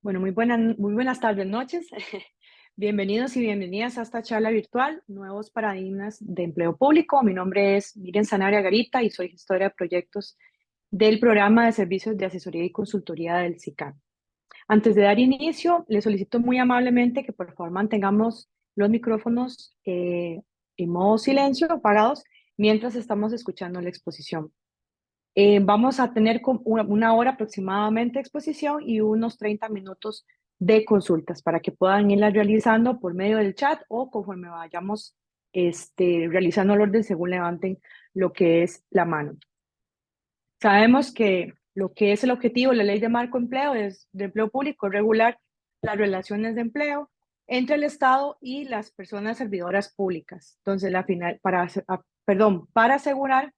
Bueno, muy buenas tardes, noches. Bienvenidos y bienvenidas a esta charla virtual, Nuevos Paradigmas de Empleo Público. Mi nombre es Miriam Sanabria Garita y soy gestora de proyectos del programa de servicios de asesoría y consultoría del SICAP. Antes de dar inicio, les solicito muy amablemente que por favor mantengamos los micrófonos en modo silencio, apagados, mientras estamos escuchando la exposición. Vamos a tener una hora aproximadamente de exposición y unos 30 minutos de consultas para que puedan irlas realizando por medio del chat o conforme vayamos realizando el orden según levanten lo que es la mano. Sabemos que lo que es el objetivo de la Ley de Marco de Empleo Público es regular las relaciones de empleo entre el Estado y las personas servidoras públicas. Entonces, para asegurar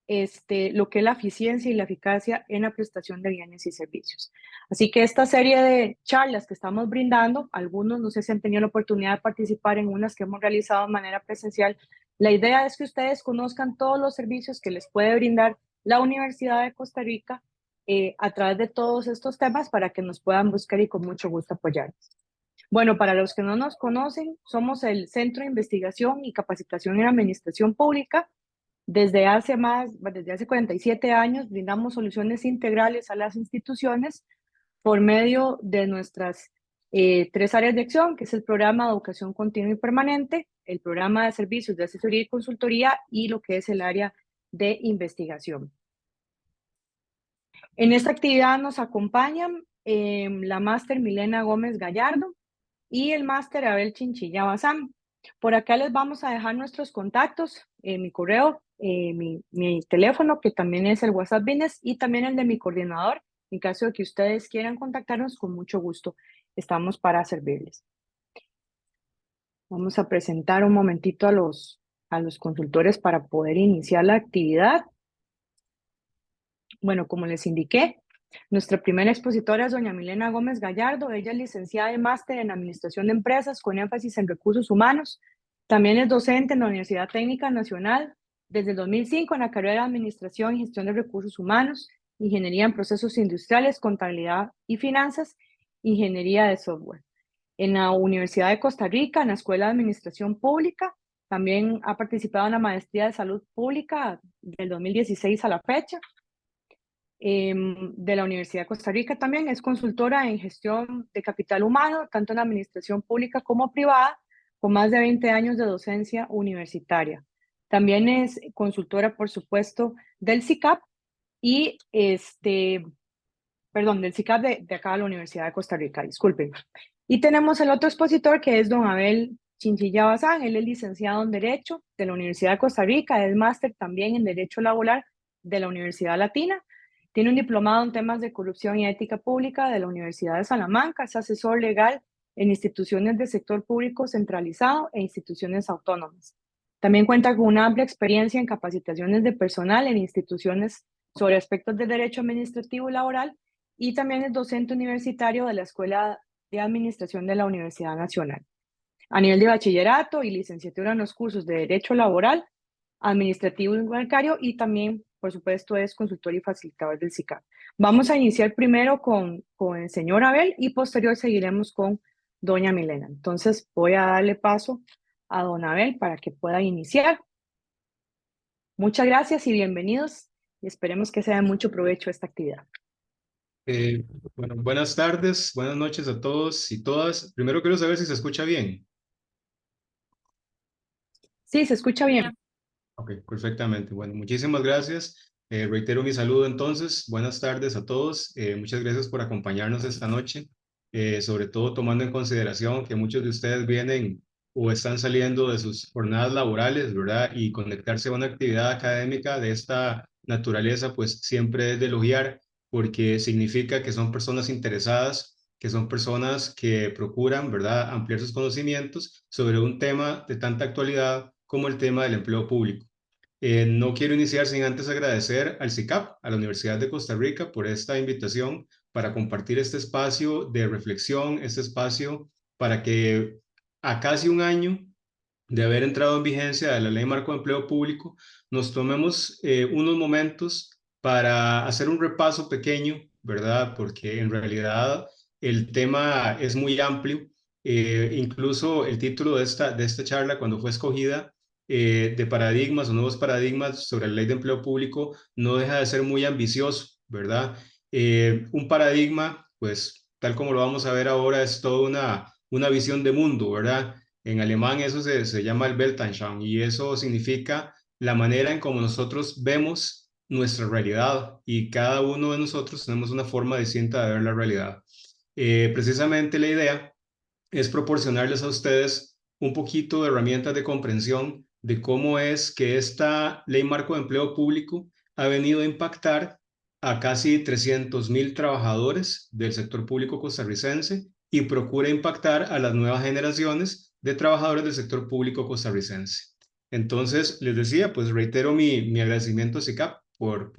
lo que es la eficiencia y la eficacia en la prestación de bienes y servicios. Así que esta serie de charlas que estamos brindando, algunos no sé si han tenido la oportunidad de participar en unas que hemos realizado de manera presencial, la idea es que ustedes conozcan todos los servicios que les puede brindar la Universidad de Costa Rica a través de todos estos temas para que nos puedan buscar y con mucho gusto apoyarnos. Bueno, para los que no nos conocen, somos el Centro de Investigación y Capacitación en Administración Pública. Desde hace 47 años brindamos soluciones integrales a las instituciones por medio de nuestras tres áreas de acción, que es el programa de educación continua y permanente, el programa de servicios de asesoría y consultoría y lo que es el área de investigación. En esta actividad nos acompañan la máster Milena Gómez Gallardo y el máster Abel Chinchilla Bazán. Por acá les vamos a dejar nuestros contactos, mi correo, mi teléfono, que también es el WhatsApp Business, y también el de mi coordinador. En caso de que ustedes quieran contactarnos, con mucho gusto estamos para servirles. Vamos a presentar un momentito a los consultores para poder iniciar la actividad. Bueno, como les indiqué, nuestra primera expositora es doña Milena Gómez Gallardo. Ella es licenciada y máster en Administración de Empresas con énfasis en Recursos Humanos. También es docente en la Universidad Técnica Nacional desde el 2005 en la carrera de Administración y Gestión de Recursos Humanos, Ingeniería en Procesos Industriales, Contabilidad y Finanzas, Ingeniería de Software. En la Universidad de Costa Rica, en la Escuela de Administración Pública, también ha participado en la Maestría de Salud Pública del 2016 a la fecha. De la Universidad de Costa Rica también es consultora en gestión de capital humano, tanto en administración pública como privada, con más de 20 años de docencia universitaria. También es consultora, por supuesto, del SICAP y del SICAP de acá de la Universidad de Costa Rica, disculpen. Y tenemos el otro expositor que es don Abel Chinchilla Bazán. Él es licenciado en Derecho de la Universidad de Costa Rica, es máster también en Derecho Laboral de la Universidad Latina. Tiene un diplomado en temas de corrupción y ética pública de la Universidad de Salamanca. Es asesor legal en instituciones del sector público centralizado e instituciones autónomas. También cuenta con una amplia experiencia en capacitaciones de personal en instituciones sobre aspectos de derecho administrativo y laboral, y también es docente universitario de la Escuela de Administración de la Universidad Nacional. A nivel de bachillerato y licenciatura en los cursos de Derecho Laboral, Administrativo y Bancario, y también, por supuesto, es consultor y facilitador del SICAP. Vamos a iniciar primero con el señor Abel y posterior seguiremos con doña Milena. Entonces voy a darle paso a don Abel para que pueda iniciar. Muchas gracias y bienvenidos y esperemos que sea de mucho provecho esta actividad. Eh, bueno, buenas tardes, buenas noches a todos y todas. Primero quiero saber si se escucha bien. Sí, se escucha bien. Ok, perfectamente. Bueno, muchísimas gracias. Reitero mi saludo entonces. Buenas tardes a todos. Muchas gracias por acompañarnos esta noche, sobre todo tomando en consideración que muchos de ustedes vienen o están saliendo de sus jornadas laborales, ¿verdad? Y conectarse a una actividad académica de esta naturaleza, pues siempre es de elogiar porque significa que son personas interesadas, que son personas que procuran, ¿verdad?, ampliar sus conocimientos sobre un tema de tanta actualidad como el tema del empleo público. No quiero iniciar sin antes agradecer al SICAP, a la Universidad de Costa Rica, por esta invitación para compartir este espacio de reflexión, este espacio para que a casi un año de haber entrado en vigencia de la Ley Marco de Empleo Público, nos tomemos unos momentos para hacer un repaso pequeño, ¿verdad? Porque en realidad el tema es muy amplio. Incluso el título de esta charla, cuando fue escogida, de paradigmas o nuevos paradigmas sobre la ley de empleo público, no deja de ser muy ambicioso, ¿verdad? Un paradigma, pues tal como lo vamos a ver ahora, es toda una visión de mundo, ¿verdad? En alemán eso se llama el Weltanschauung y eso significa la manera en cómo nosotros vemos nuestra realidad y cada uno de nosotros tenemos una forma distinta de ver la realidad. Precisamente la idea es proporcionarles a ustedes un poquito de herramientas de comprensión de cómo es que esta ley marco de empleo público ha venido a impactar a casi 300,000 trabajadores del sector público costarricense y procura impactar a las nuevas generaciones de trabajadores del sector público costarricense. Entonces, les decía, pues reitero mi agradecimiento a SICAP por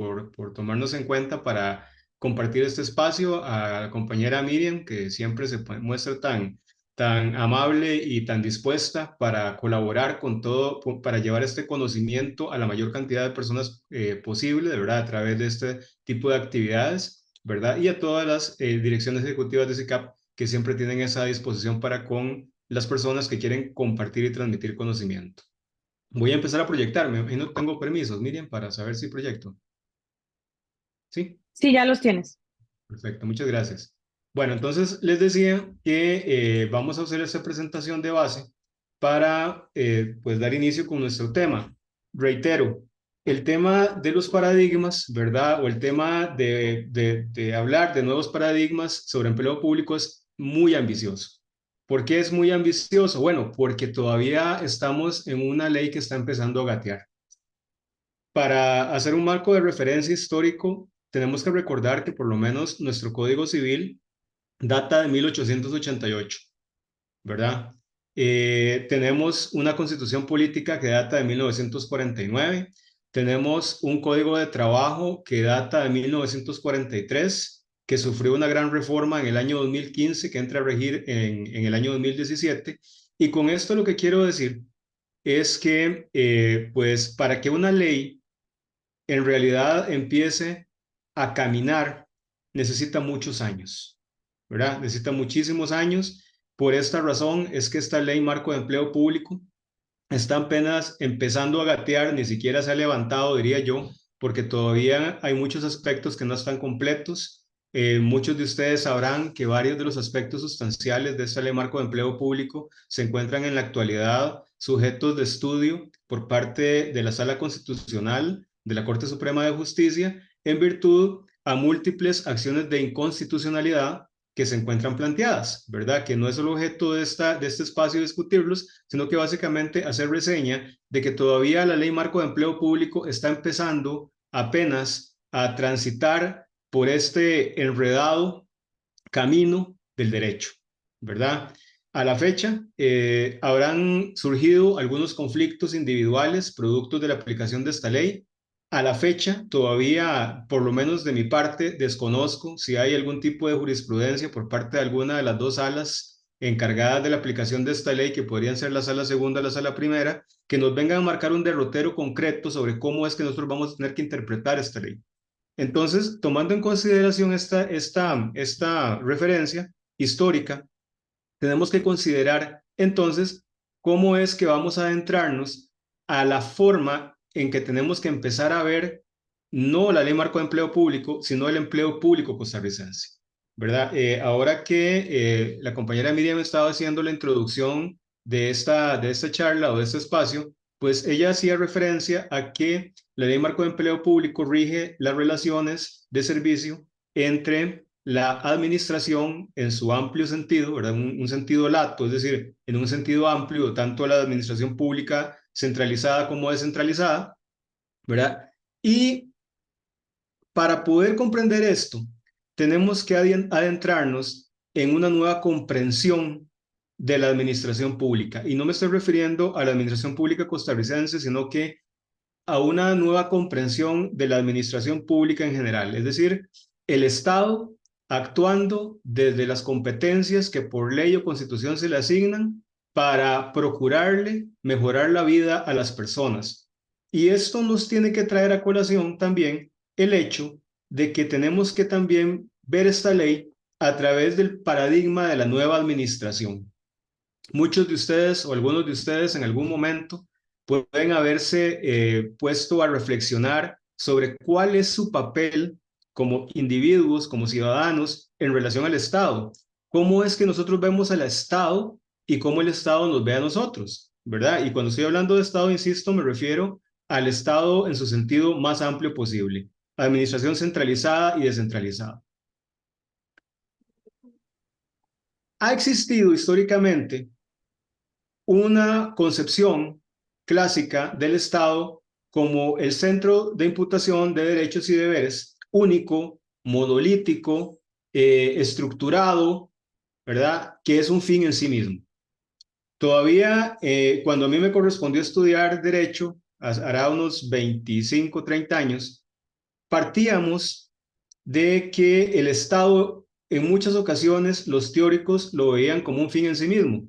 tomarnos en cuenta para compartir este espacio, a la compañera Miriam, que siempre se muestra tan amable y tan dispuesta para colaborar con todo, para llevar este conocimiento a la mayor cantidad de personas posible, de verdad, a través de este tipo de actividades, ¿verdad? Y a todas las direcciones ejecutivas de SICAP que siempre tienen esa disposición para con las personas que quieren compartir y transmitir conocimiento. Voy a empezar a proyectarme y no tengo permisos, Miriam, para saber si proyecto. ¿Sí? Sí, ya los tienes. Perfecto, muchas gracias. Bueno, entonces les decía que vamos a hacer esta presentación de base para pues dar inicio con nuestro tema. Reitero, el tema de los paradigmas, ¿verdad? O el tema de hablar de nuevos paradigmas sobre empleo público es muy ambicioso. ¿Por qué es muy ambicioso? Bueno, porque todavía estamos en una ley que está empezando a gatear. Para hacer un marco de referencia histórico, tenemos que recordar que por lo menos nuestro Código Civil data de 1888, ¿verdad? Tenemos una constitución política que data de 1949, tenemos un código de trabajo que data de 1943, que sufrió una gran reforma en el año 2015, que entra a regir en el año 2017. Y con esto lo que quiero decir es que, pues, para que una ley en realidad empiece a caminar, necesita muchos años, ¿verdad? Necesita muchísimos años. Por esta razón es que esta ley marco de empleo público está apenas empezando a gatear, ni siquiera se ha levantado, diría yo, porque todavía hay muchos aspectos que no están completos. Muchos de ustedes sabrán que varios de los aspectos sustanciales de esta ley marco de empleo público se encuentran en la actualidad sujetos de estudio por parte de la Sala Constitucional de la Corte Suprema de Justicia en virtud a múltiples acciones de inconstitucionalidad que se encuentran planteadas, ¿verdad? Que no es el objeto de este espacio discutirlos, sino que básicamente hacer reseña de que todavía la ley marco de empleo público está empezando apenas a transitar por este enredado camino del derecho, ¿verdad? A la fecha, habrán surgido algunos conflictos individuales productos de la aplicación de esta ley. A la fecha, todavía, por lo menos de mi parte, desconozco si hay algún tipo de jurisprudencia por parte de alguna de las dos salas encargadas de la aplicación de esta ley, que podrían ser la sala segunda o la sala primera, que nos vengan a marcar un derrotero concreto sobre cómo es que nosotros vamos a tener que interpretar esta ley. Entonces, tomando en consideración esta referencia histórica, tenemos que considerar entonces cómo es que vamos a adentrarnos a la forma en que tenemos que empezar a ver no la ley marco de empleo público, sino el empleo público costarricense, ¿verdad? Ahora que la compañera Miriam estaba haciendo la introducción de esta charla o de este espacio, pues ella hacía referencia a que la ley marco de empleo público rige las relaciones de servicio entre la administración en su amplio sentido, ¿verdad? Un sentido lato, es decir, en un sentido amplio, tanto la administración pública centralizada como descentralizada, ¿verdad? Y para poder comprender esto, tenemos que adentrarnos en una nueva comprensión de la administración pública. Y no me estoy refiriendo a la administración pública costarricense, sino que a una nueva comprensión de la administración pública en general, es decir, el Estado actuando desde las competencias que por ley o constitución se le asignan para procurarle mejorar la vida a las personas. Y esto nos tiene que traer a colación también el hecho de que tenemos que también ver esta ley a través del paradigma de la nueva administración. Muchos de ustedes o algunos de ustedes en algún momento pueden haberse puesto a reflexionar sobre cuál es su papel como individuos, como ciudadanos en relación al Estado. ¿Cómo es que nosotros vemos al Estado y cómo el Estado nos ve a nosotros? ¿Verdad? Y cuando estoy hablando de Estado, insisto, me refiero al Estado en su sentido más amplio posible. Administración centralizada y descentralizada. Ha existido históricamente una concepción clásica del Estado como el centro de imputación de derechos y deberes único, monolítico, estructurado, ¿verdad? Que es un fin en sí mismo. Todavía, cuando a mí me correspondió estudiar Derecho, hará unos 25, 30 años, partíamos de que el Estado, en muchas ocasiones, los teóricos lo veían como un fin en sí mismo.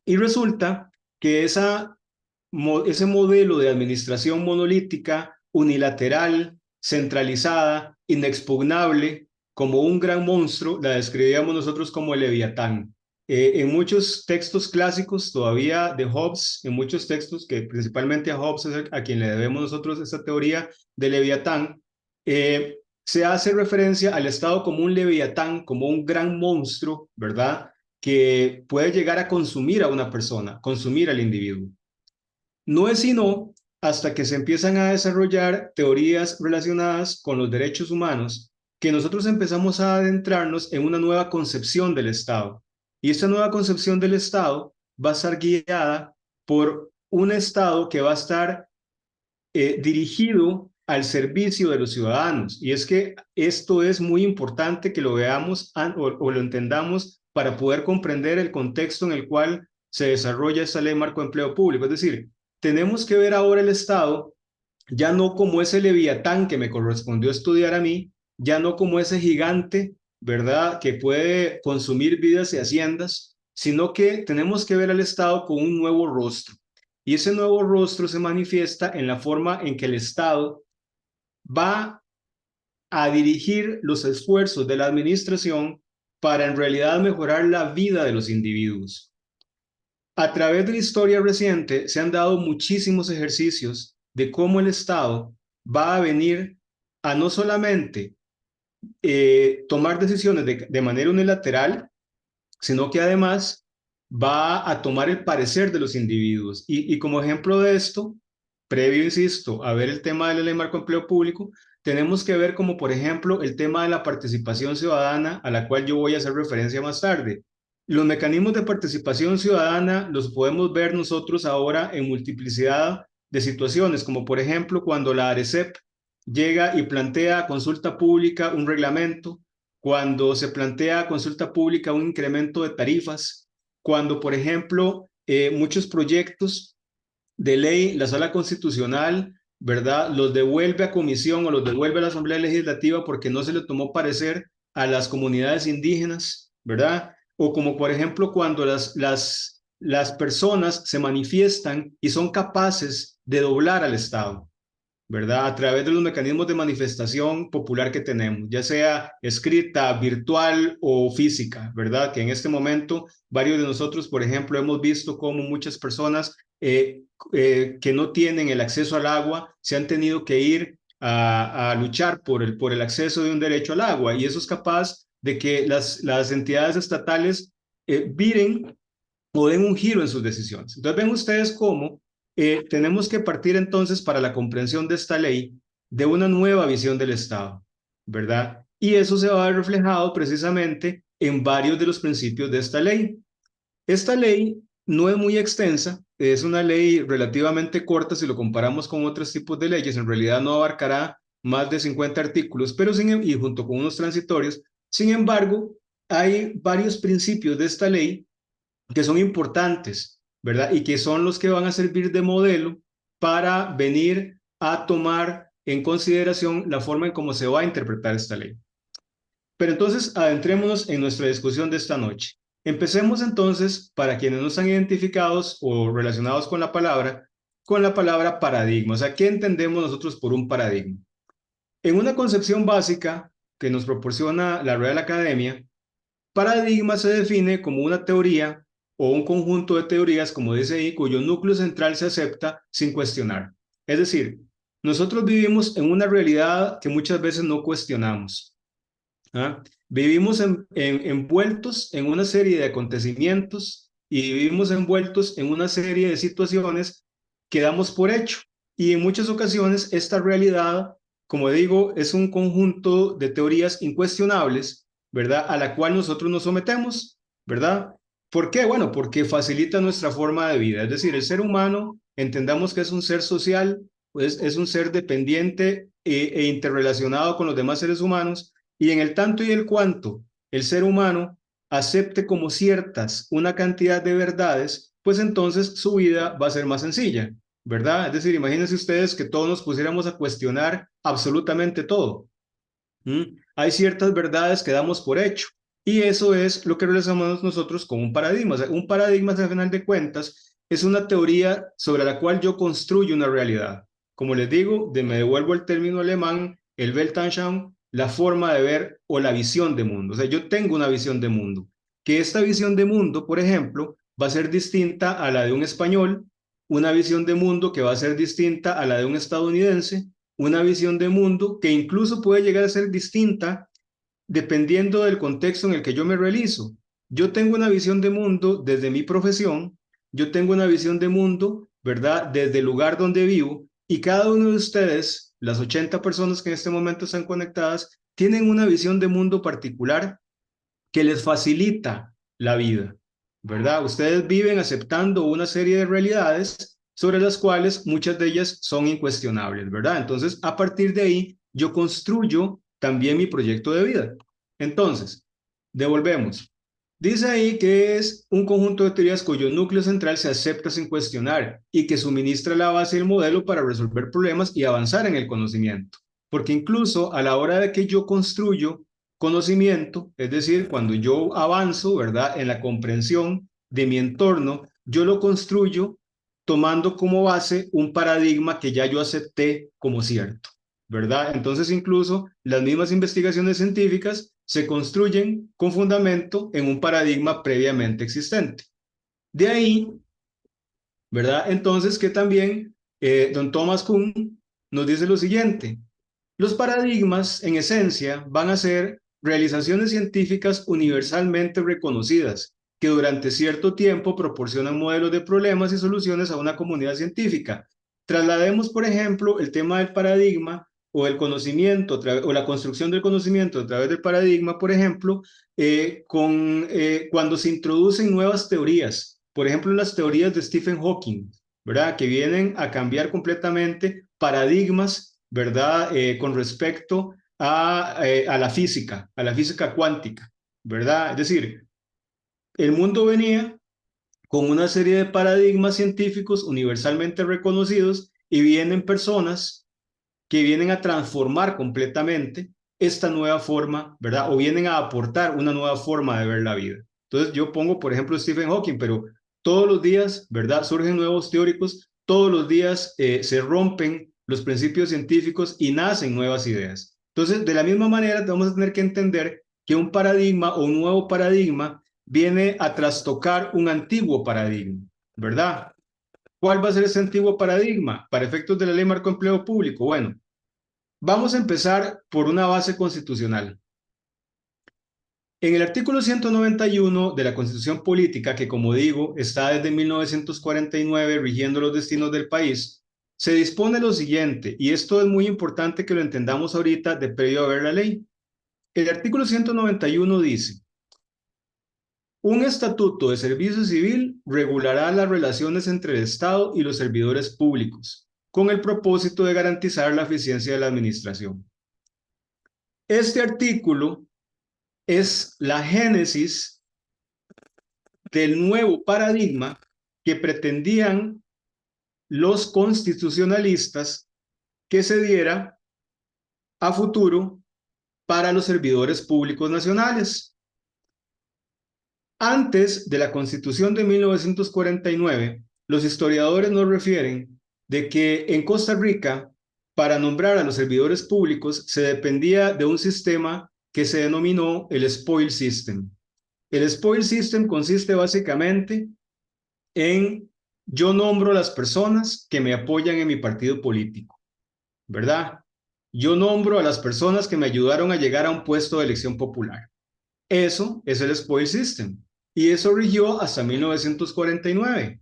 Y resulta que ese modelo de administración monolítica, unilateral, centralizada, inexpugnable, como un gran monstruo, la describíamos nosotros como el Leviatán. En muchos textos clásicos todavía de Hobbes, en muchos textos que principalmente a Hobbes es a quien le debemos nosotros esta teoría de Leviatán, se hace referencia al Estado como un Leviatán, como un gran monstruo, ¿verdad? Que puede llegar a consumir a una persona, consumir al individuo. No es sino hasta que se empiezan a desarrollar teorías relacionadas con los derechos humanos que nosotros empezamos a adentrarnos en una nueva concepción del Estado. Y esta nueva concepción del Estado va a estar guiada por un Estado que va a estar dirigido al servicio de los ciudadanos. Y es que esto es muy importante que lo veamos o lo entendamos para poder comprender el contexto en el cual se desarrolla esta ley marco de empleo público. Es decir, tenemos que ver ahora el Estado ya no como ese leviatán que me correspondió estudiar a mí, ya no como ese gigante, ¿verdad?, que puede consumir vidas y haciendas, sino que tenemos que ver al Estado con un nuevo rostro. Y ese nuevo rostro se manifiesta en la forma en que el Estado va a dirigir los esfuerzos de la administración para en realidad mejorar la vida de los individuos. A través de la historia reciente se han dado muchísimos ejercicios de cómo el Estado va a venir a no solamente tomar decisiones de manera unilateral, sino que además va a tomar el parecer de los individuos. Y como ejemplo de esto, previo, insisto, a ver el tema de la ley marco de empleo público, tenemos que ver como, por ejemplo, el tema de la participación ciudadana, a la cual yo voy a hacer referencia más tarde. Los mecanismos de participación ciudadana los podemos ver nosotros ahora en multiplicidad de situaciones, como por ejemplo cuando la ARECEP llega y plantea consulta pública un reglamento, cuando se plantea consulta pública un incremento de tarifas, cuando, por ejemplo, muchos proyectos de ley, la Sala Constitucional, ¿verdad?, los devuelve a comisión o los devuelve a la Asamblea Legislativa porque no se le tomó parecer a las comunidades indígenas, ¿verdad? O como, por ejemplo, cuando las personas se manifiestan y son capaces de doblar al Estado, ¿verdad? A través de los mecanismos de manifestación popular que tenemos, ya sea escrita, virtual o física, ¿verdad? Que en este momento varios de nosotros, por ejemplo, hemos visto cómo muchas personas que no tienen el acceso al agua se han tenido que ir a luchar por el acceso de un derecho al agua, y eso es capaz de que las entidades estatales viren o den un giro en sus decisiones. Entonces ven ustedes cómo tenemos que partir entonces para la comprensión de esta ley de una nueva visión del Estado, ¿verdad? Y eso se va a ver reflejado precisamente en varios de los principios de esta ley. Esta ley no es muy extensa, es una ley relativamente corta si lo comparamos con otros tipos de leyes, en realidad no abarcará más de 50 artículos, pero y junto con unos transitorios. Sin embargo, hay varios principios de esta ley que son importantes, ¿verdad? Y que son los que van a servir de modelo para venir a tomar en consideración la forma en cómo se va a interpretar esta ley. Pero entonces adentrémonos en nuestra discusión de esta noche. Empecemos entonces, para quienes no están identificados o relacionados con la palabra paradigma. O sea, ¿qué entendemos nosotros por un paradigma? En una concepción básica, que nos proporciona la Real Academia, paradigma se define como una teoría o un conjunto de teorías, como dice ahí, cuyo núcleo central se acepta sin cuestionar. Es decir, nosotros vivimos en una realidad que muchas veces no cuestionamos. ¿Ah? Vivimos envueltos en una serie de acontecimientos y vivimos envueltos en una serie de situaciones que damos por hecho. Y en muchas ocasiones esta realidad, como digo, es un conjunto de teorías incuestionables, ¿verdad? A la cual nosotros nos sometemos, ¿verdad? ¿Por qué? Bueno, porque facilita nuestra forma de vida. Es decir, el ser humano, entendamos que es un ser social, pues es un ser dependiente e interrelacionado con los demás seres humanos, y en el tanto y el cuanto el ser humano acepte como ciertas una cantidad de verdades, pues entonces su vida va a ser más sencilla, ¿verdad? Es decir, imagínense ustedes que todos nos pusiéramos a cuestionar absolutamente todo. Hay ciertas verdades que damos por hecho, y eso es lo que relacionamos nosotros con un paradigma. O sea, un paradigma, al final de cuentas, es una teoría sobre la cual yo construyo una realidad. Como les digo, me devuelvo el término alemán, el Weltanschauung, la forma de ver o la visión de mundo. O sea, yo tengo una visión de mundo, que esta visión de mundo, por ejemplo, va a ser distinta a la de un español, una visión de mundo que va a ser distinta a la de un estadounidense, una visión de mundo que incluso puede llegar a ser distinta dependiendo del contexto en el que yo me realizo. Yo tengo una visión de mundo desde mi profesión, yo tengo una visión de mundo, ¿verdad? Desde el lugar donde vivo, y cada uno de ustedes, las 80 personas que en este momento están conectadas, tienen una visión de mundo particular que les facilita la vida, ¿verdad? Ustedes viven aceptando una serie de realidades sobre las cuales muchas de ellas son incuestionables, ¿verdad? Entonces, a partir de ahí, yo construyo también mi proyecto de vida. Entonces, devolvemos. Dice ahí que es un conjunto de teorías cuyo núcleo central se acepta sin cuestionar y que suministra la base y el modelo para resolver problemas y avanzar en el conocimiento. Porque incluso a la hora de que yo construyo conocimiento, es decir, cuando yo avanzo, ¿verdad? En la comprensión de mi entorno, yo lo construyo tomando como base un paradigma que ya yo acepté como cierto, ¿verdad? Entonces, incluso las mismas investigaciones científicas se construyen con fundamento en un paradigma previamente existente. De ahí, ¿verdad? Entonces, que también don Thomas Kuhn nos dice lo siguiente: los paradigmas, en esencia, van a ser realizaciones científicas universalmente reconocidas, que durante cierto tiempo proporcionan modelos de problemas y soluciones a una comunidad científica. Traslademos, por ejemplo, el tema del paradigma o el conocimiento, o la construcción del conocimiento a través del paradigma, por ejemplo, cuando se introducen nuevas teorías, por ejemplo, las teorías de Stephen Hawking, ¿verdad? Que vienen a cambiar completamente paradigmas, ¿verdad? Con respecto a la física cuántica, ¿verdad? Es decir, el mundo venía con una serie de paradigmas científicos universalmente reconocidos y vienen personas que vienen a transformar completamente esta nueva forma, ¿verdad? O vienen a aportar una nueva forma de ver la vida. Entonces yo pongo, por ejemplo, Stephen Hawking, pero todos los días, ¿verdad? Surgen nuevos teóricos, todos los días se rompen los principios científicos y nacen nuevas ideas. Entonces, de la misma manera, vamos a tener que entender que un paradigma o un nuevo paradigma viene a trastocar un antiguo paradigma, ¿verdad? ¿Cuál va a ser ese antiguo paradigma para efectos de la ley marco empleo público? Bueno, vamos a empezar por una base constitucional. En el artículo 191 de la Constitución Política, que como digo, está desde 1949 rigiendo los destinos del país, se dispone lo siguiente, y esto es muy importante que lo entendamos ahorita de previo a ver la ley. El artículo 191 dice: un estatuto de servicio civil regulará las relaciones entre el Estado y los servidores públicos, con el propósito de garantizar la eficiencia de la administración. Este artículo es la génesis del nuevo paradigma que pretendían los constitucionalistas que se diera a futuro para los servidores públicos nacionales. Antes de la Constitución de 1949, los historiadores nos refieren de que en Costa Rica, para nombrar a los servidores públicos, se dependía de un sistema que se denominó el spoil system. El spoil system consiste básicamente en yo nombro a las personas que me apoyan en mi partido político, ¿verdad? Yo nombro a las personas que me ayudaron a llegar a un puesto de elección popular. Eso es el spoil system. Y eso rigió hasta 1949.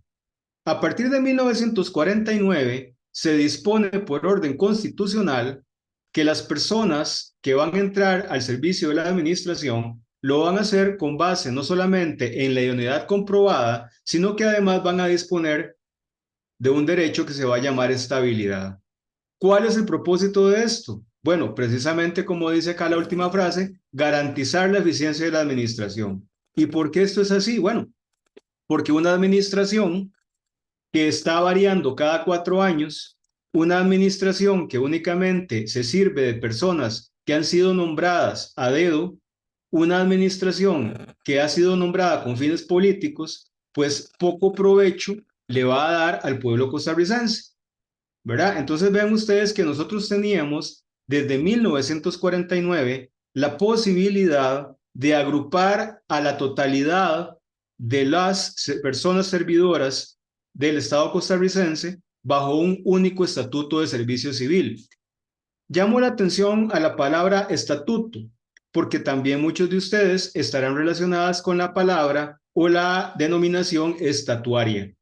A partir de 1949, se dispone por orden constitucional que las personas que van a entrar al servicio de la administración lo van a hacer con base no solamente en la idoneidad comprobada, sino que además van a disponer de un derecho que se va a llamar estabilidad. ¿Cuál es el propósito de esto? Bueno, precisamente como dice acá la última frase, garantizar la eficiencia de la administración. ¿Y por qué esto es así? Bueno, porque una administración que está variando cada 4 años, una administración que únicamente se sirve de personas que han sido nombradas a dedo, una administración que ha sido nombrada con fines políticos, pues poco provecho le va a dar al pueblo costarricense, ¿verdad? Entonces vean ustedes que nosotros teníamos desde 1949 la posibilidad de agrupar a la totalidad de las personas servidoras del Estado costarricense bajo un único estatuto de servicio civil. Llamo la atención a la palabra estatuto, porque también muchos de ustedes estarán relacionadas con la palabra o la denominación estatuaria.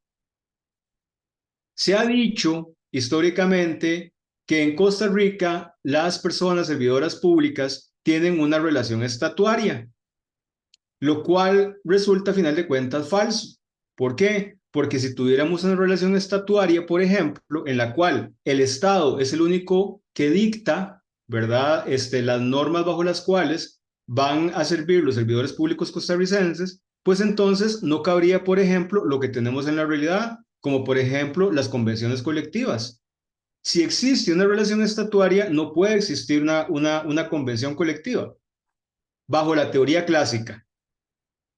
Se ha dicho históricamente que en Costa Rica las personas servidoras públicas tienen una relación estatuaria, lo cual resulta a final de cuentas falso. ¿Por qué? Porque si tuviéramos una relación estatuaria, por ejemplo, en la cual el Estado es el único que dicta, ¿verdad? Las normas bajo las cuales van a servir los servidores públicos costarricenses, pues entonces no cabría, por ejemplo, lo que tenemos en la realidad, como por ejemplo las convenciones colectivas. Si existe una relación estatuaria, no puede existir una convención colectiva, bajo la teoría clásica,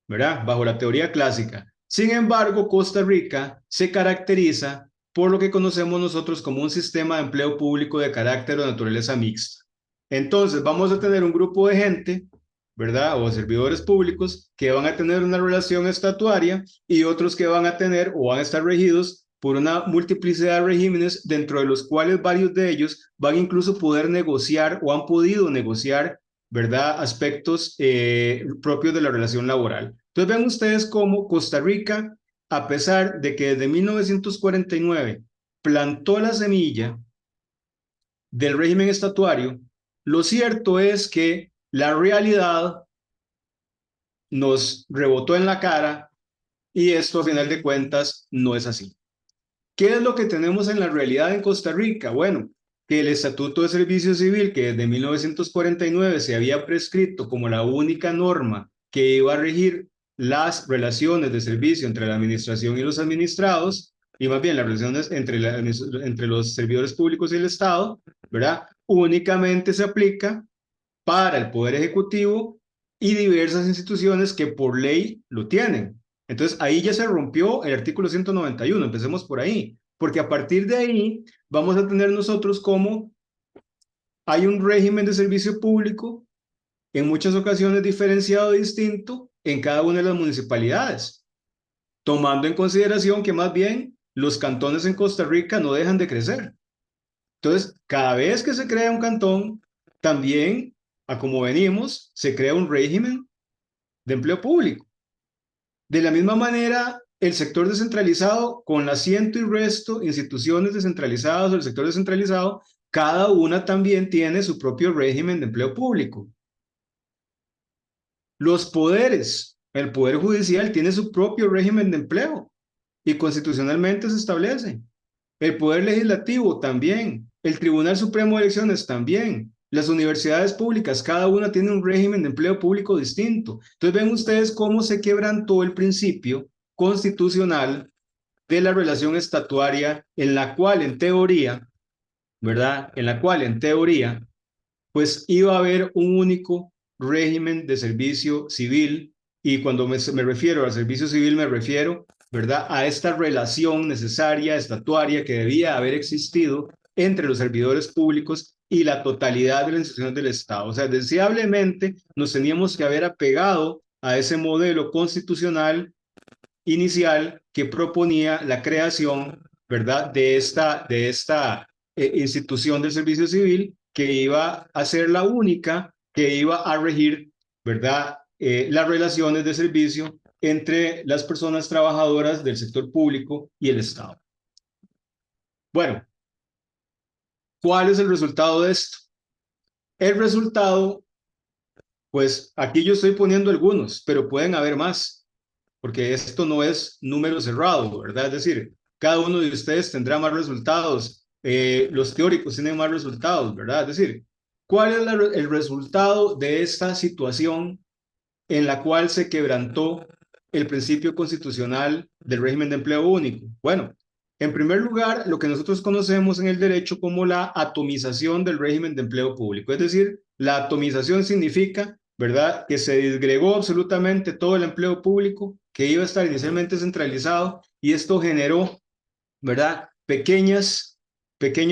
¿verdad? Bajo la teoría clásica. Sin embargo, Costa Rica se caracteriza por lo que conocemos nosotros como un sistema de empleo público de carácter o naturaleza mixta. Entonces, vamos a tener un grupo de gente, ¿verdad? O servidores públicos que van a tener una relación estatuaria y otros que van a tener o van a estar regidos por una multiplicidad de regímenes, dentro de los cuales varios de ellos van incluso a poder negociar o han podido negociar, ¿verdad? Aspectos propios de la relación laboral. Entonces ven ustedes cómo Costa Rica, a pesar de que desde 1949 plantó la semilla del régimen estatuario, lo cierto es que la realidad nos rebotó en la cara y esto a final de cuentas no es así. ¿Qué es lo que tenemos en la realidad en Costa Rica? Bueno, que el Estatuto de Servicio Civil, que desde 1949 se había prescrito como la única norma que iba a regir las relaciones de servicio entre la administración y los administrados, y más bien las relaciones entre los servidores públicos y el Estado, ¿verdad? Únicamente se aplica para el Poder Ejecutivo y diversas instituciones que por ley lo tienen. Entonces ahí ya se rompió el artículo 191, empecemos por ahí, porque a partir de ahí vamos a tener nosotros como hay un régimen de servicio público en muchas ocasiones diferenciado y distinto en cada una de las municipalidades, tomando en consideración que más bien los cantones en Costa Rica no dejan de crecer. Entonces, cada vez que se crea un cantón, también, a como venimos, se crea un régimen de empleo público. De la misma manera, el sector descentralizado, con la ciento y resto instituciones descentralizadas o el sector descentralizado, cada una también tiene su propio régimen de empleo público. Los poderes, el Poder Judicial tiene su propio régimen de empleo y constitucionalmente se establece. El Poder Legislativo también, el Tribunal Supremo de Elecciones también, las universidades públicas, cada una tiene un régimen de empleo público distinto. Entonces ven ustedes cómo se quebrantó el principio constitucional de la relación estatuaria en la cual en teoría, ¿verdad? En la cual en teoría, pues iba a haber un único régimen de servicio civil, y cuando me refiero al servicio civil me refiero, ¿verdad?, a esta relación necesaria, estatuaria, que debía haber existido entre los servidores públicos y la totalidad de las instituciones del Estado. O sea, deseablemente nos teníamos que haber apegado a ese modelo constitucional inicial que proponía la creación, ¿verdad?, de esta institución del servicio civil que iba a ser la única que iba a regir, ¿verdad?, las relaciones de servicio entre las personas trabajadoras del sector público y el Estado. Bueno, ¿cuál es el resultado de esto? El resultado, pues aquí yo estoy poniendo algunos, pero pueden haber más, porque esto no es número cerrado, ¿verdad? Es decir, cada uno de ustedes tendrá más resultados, los teóricos tienen más resultados, ¿verdad? Es decir, ¿cuál es el resultado de esta situación en la cual se quebrantó el principio constitucional del régimen de empleo único? Bueno, en primer lugar, lo que nosotros conocemos en el derecho como la atomización del régimen de empleo público. Es decir, la atomización significa, ¿verdad?, que se disgregó absolutamente todo el empleo público que iba a estar inicialmente centralizado y esto generó, ¿verdad?, pequeños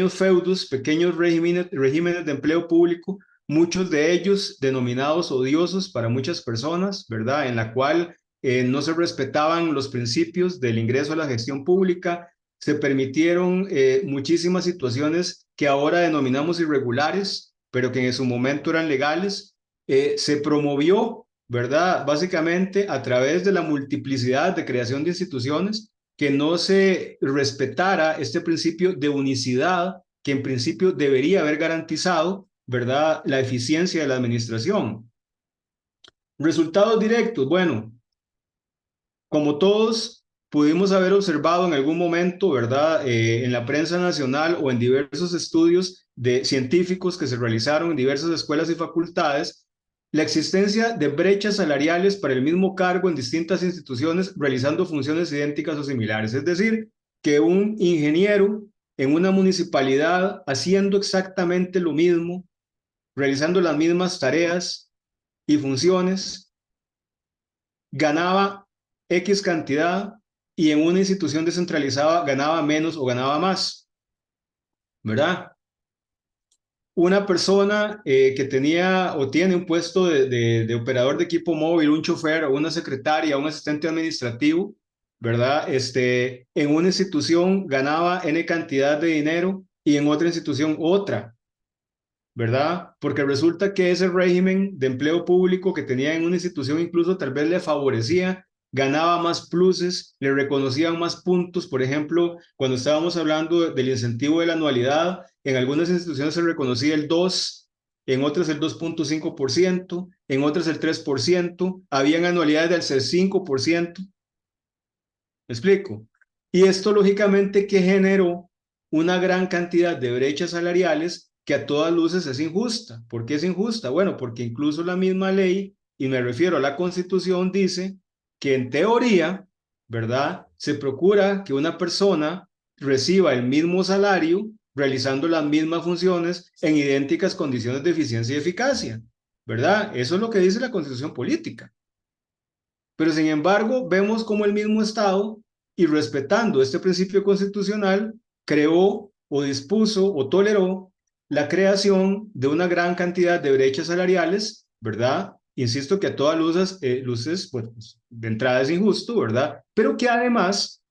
feudos, pequeños regímenes de empleo público, muchos de ellos denominados odiosos para muchas personas, ¿verdad?, en la cual no se respetaban los principios del ingreso a la gestión pública, se permitieron muchísimas situaciones que ahora denominamos irregulares, pero que en su momento eran legales. Se promovió, ¿verdad?, básicamente a través de la multiplicidad de creación de instituciones, que no se respetara este principio de unicidad que en principio debería haber garantizado, ¿verdad?, la eficiencia de la administración. Resultados directos, bueno, como todos pudimos haber observado en algún momento, ¿verdad?, en la prensa nacional o en diversos estudios de científicos que se realizaron en diversas escuelas y facultades, la existencia de brechas salariales para el mismo cargo en distintas instituciones realizando funciones idénticas o similares. Es decir, que un ingeniero en una municipalidad haciendo exactamente lo mismo, realizando las mismas tareas y funciones, ganaba X cantidad y en una institución descentralizada ganaba menos o ganaba más, ¿verdad? Una persona que tenía o tiene un puesto de operador de equipo móvil, un chofer o una secretaria, un asistente administrativo, ¿verdad? En una institución ganaba N cantidad de dinero y en otra institución otra, ¿verdad? Porque resulta que ese régimen de empleo público que tenía en una institución incluso tal vez le favorecía, ganaba más pluses, le reconocían más puntos. Por ejemplo, cuando estábamos hablando del incentivo de la anualidad, en algunas instituciones se reconocía el 2, en otras el 2.5%, en otras el 3%, habían anualidades del 5%. ¿Me explico? Y esto lógicamente que generó una gran cantidad de brechas salariales que a todas luces es injusta. ¿Por qué es injusta? Bueno, porque incluso la misma ley, y me refiero a la Constitución, dice que en teoría, ¿verdad?, se procura que una persona reciba el mismo salario realizando las mismas funciones en idénticas condiciones de eficiencia y eficacia, ¿verdad? Eso es lo que dice la Constitución política. Pero sin embargo, vemos como el mismo Estado, y respetando este principio constitucional, creó o dispuso o toleró la creación de una gran cantidad de brechas salariales, ¿verdad? Insisto que a todas luces, pues, de entrada es injusto, ¿verdad? Pero que además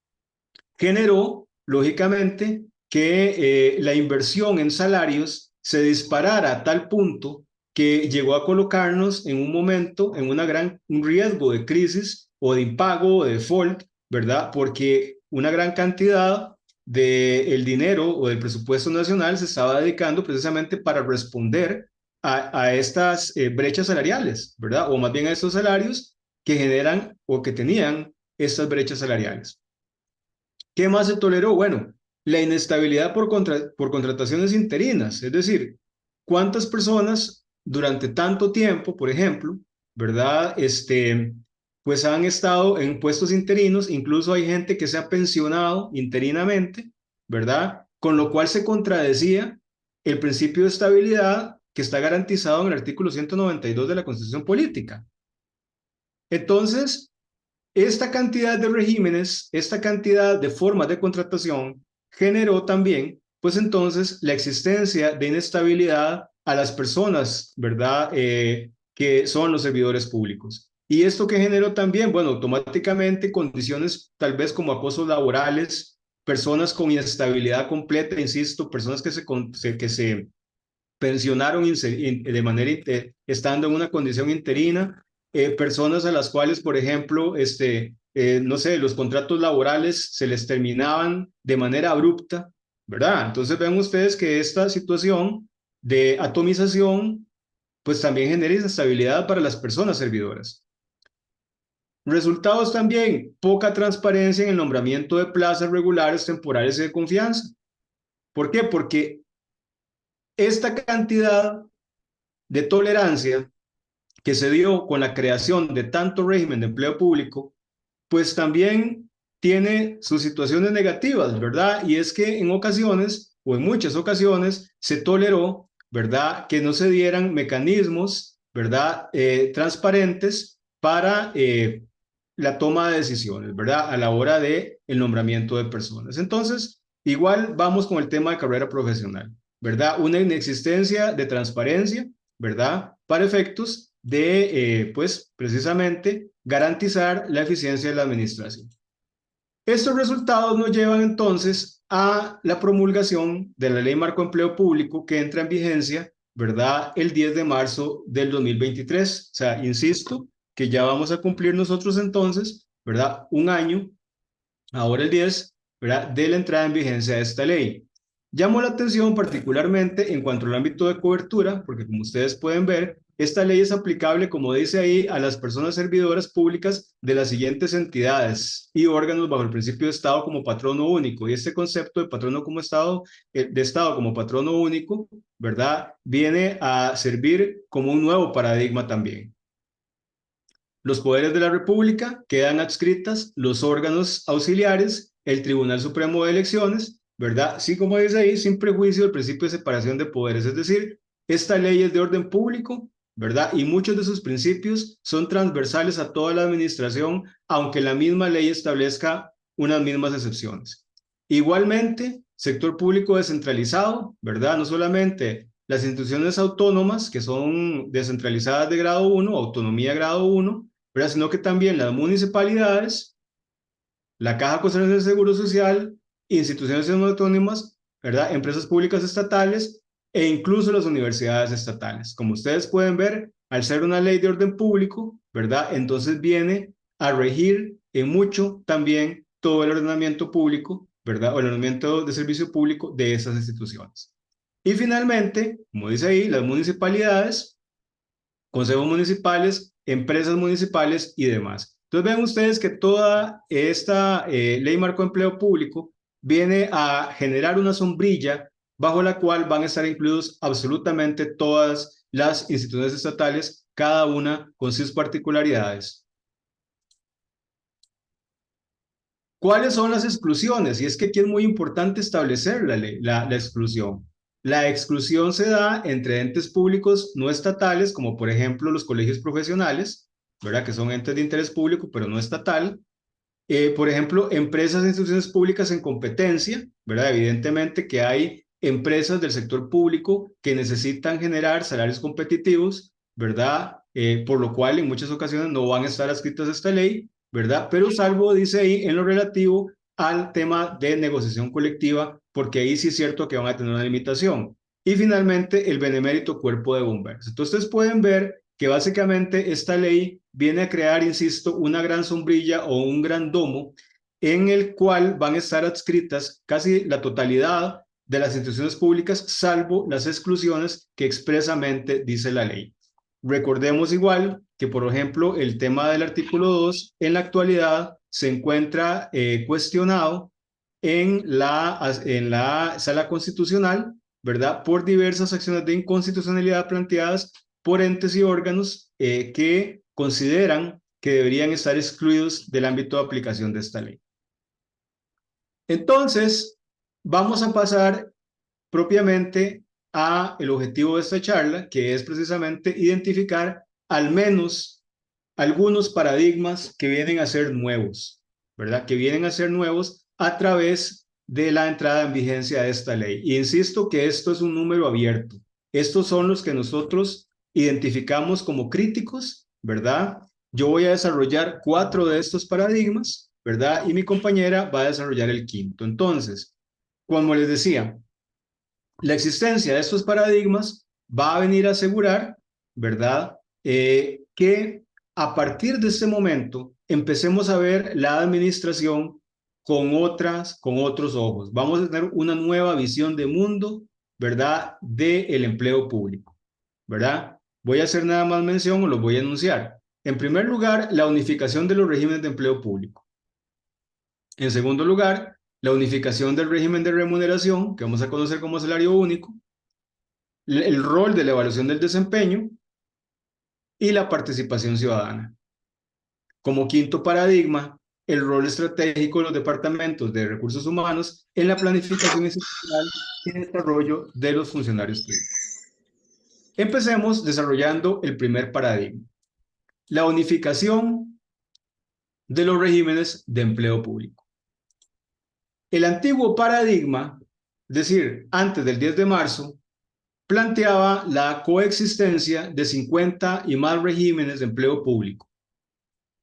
generó, lógicamente, que la inversión en salarios se disparara a tal punto que llegó a colocarnos en un momento, en un riesgo de crisis o de impago o de default, ¿verdad? Porque una gran cantidad del dinero o del presupuesto nacional se estaba dedicando precisamente para responder a estas brechas salariales, ¿verdad? O más bien a estos salarios que generan o que tenían estas brechas salariales. ¿Qué más se toleró? Bueno, la inestabilidad por contrataciones interinas, es decir, cuántas personas durante tanto tiempo, por ejemplo, ¿verdad? Pues han estado en puestos interinos, incluso hay gente que se ha pensionado interinamente, ¿verdad? Con lo cual se contradecía el principio de estabilidad que está garantizado en el artículo 192 de la Constitución Política. Entonces, esta cantidad de regímenes, esta cantidad de formas de contratación generó también pues entonces la existencia de inestabilidad a las personas, ¿verdad? Que son los servidores públicos. Y esto que generó también, bueno, automáticamente condiciones tal vez como acosos laborales, personas con inestabilidad completa, insisto, personas que se pensionaron de manera estando en una condición interina, personas a las cuales, por ejemplo, no sé, los contratos laborales se les terminaban de manera abrupta, ¿verdad? Entonces ven ustedes que esta situación de atomización, pues también genera inestabilidad para las personas servidoras. Resultados también, poca transparencia en el nombramiento de plazas regulares, temporales y de confianza. ¿Por qué? Porque esta cantidad de tolerancia que se dio con la creación de tanto régimen de empleo público, pues también tiene sus situaciones negativas, ¿verdad? Y es que en ocasiones, o en muchas ocasiones, se toleró, ¿verdad?, que no se dieran mecanismos, ¿verdad?, transparentes para la toma de decisiones, ¿verdad?, a la hora de el nombramiento de personas. Entonces, igual vamos con el tema de carrera profesional, ¿verdad? Una inexistencia de transparencia, ¿verdad?, para efectos de, pues, precisamente garantizar la eficiencia de la administración. Estos resultados nos llevan entonces a la promulgación de la Ley Marco Empleo Público que entra en vigencia, ¿verdad?, el 10 de marzo del 2023. O sea, insisto que ya vamos a cumplir nosotros entonces, ¿verdad?, un año, ahora el 10, ¿verdad?, de la entrada en vigencia de esta ley. Llamo la atención particularmente en cuanto al ámbito de cobertura, porque como ustedes pueden ver, esta ley es aplicable, como dice ahí, a las personas servidoras públicas de las siguientes entidades y órganos bajo el principio de Estado como patrono único. Y este concepto de patrono como Estado, de Estado como patrono único, ¿verdad?, viene a servir como un nuevo paradigma también. Los poderes de la República quedan adscritas los órganos auxiliares, el Tribunal Supremo de Elecciones, ¿verdad? Sí, como dice ahí, sin prejuicio del principio de separación de poderes. Es decir, esta ley es de orden público, ¿verdad? Y muchos de sus principios son transversales a toda la administración, aunque la misma ley establezca unas mismas excepciones. Igualmente, sector público descentralizado, ¿verdad? No solamente las instituciones autónomas, que son descentralizadas de grado 1, autonomía grado 1, ¿verdad?, sino que también las municipalidades, la Caja Costarricense de Seguro Social, instituciones autónomas, ¿verdad?, empresas públicas estatales e incluso las universidades estatales. Como ustedes pueden ver, al ser una ley de orden público, ¿verdad?, entonces viene a regir en mucho también todo el ordenamiento público, ¿verdad?, o el ordenamiento de servicio público de esas instituciones. Y finalmente, como dice ahí, las municipalidades, consejos municipales, empresas municipales y demás. Entonces ven ustedes que toda esta ley marco de empleo público viene a generar una sombrilla bajo la cual van a estar incluidos absolutamente todas las instituciones estatales, cada una con sus particularidades. ¿Cuáles son las exclusiones? Y es que aquí es muy importante establecer la exclusión. La exclusión se da entre entes públicos no estatales, como por ejemplo los colegios profesionales, ¿verdad?, que son entes de interés público, pero no estatal. Por ejemplo, empresas e instituciones públicas en competencia, ¿verdad? Evidentemente que hay empresas del sector público que necesitan generar salarios competitivos, ¿verdad? Por lo cual en muchas ocasiones no van a estar adscritas a esta ley, ¿verdad? Pero salvo, dice ahí, en lo relativo al tema de negociación colectiva, porque ahí sí es cierto que van a tener una limitación. Y finalmente, el benemérito cuerpo de bomberos. Entonces, ustedes pueden ver que básicamente esta ley viene a crear, insisto, una gran sombrilla o un gran domo en el cual van a estar adscritas casi la totalidad de las instituciones públicas, salvo las exclusiones que expresamente dice la ley. Recordemos igual que, por ejemplo, el tema del artículo 2 en la actualidad se encuentra cuestionado en la Sala Constitucional, ¿verdad?, por diversas acciones de inconstitucionalidad planteadas por entes y órganos que consideran que deberían estar excluidos del ámbito de aplicación de esta ley. Entonces, vamos a pasar propiamente a el objetivo de esta charla, que es precisamente identificar al menos algunos paradigmas que vienen a ser nuevos, ¿verdad? Que vienen a ser nuevos a través de la entrada en vigencia de esta ley. Y insisto que esto es un número abierto. Estos son los que nosotros identificamos como críticos, ¿verdad? Yo voy a desarrollar 4 de estos paradigmas, ¿verdad? Y mi compañera va a desarrollar el quinto. Entonces, como les decía, la existencia de estos paradigmas va a venir a asegurar, ¿verdad? Que a partir de este momento empecemos a ver la administración con otros ojos. Vamos a tener una nueva visión de mundo, ¿verdad? Del empleo público, ¿verdad? Voy a hacer nada más mención o los voy a enunciar. En primer lugar, la unificación de los regímenes de empleo público. En segundo lugar, la unificación del régimen de remuneración, que vamos a conocer como salario único, el rol de la evaluación del desempeño y la participación ciudadana. Como quinto paradigma, el rol estratégico de los departamentos de recursos humanos en la planificación institucional y desarrollo de los funcionarios públicos. Empecemos desarrollando el primer paradigma, la unificación de los regímenes de empleo público. El antiguo paradigma, es decir, antes del 10 de marzo, planteaba la coexistencia de 50 y más regímenes de empleo público,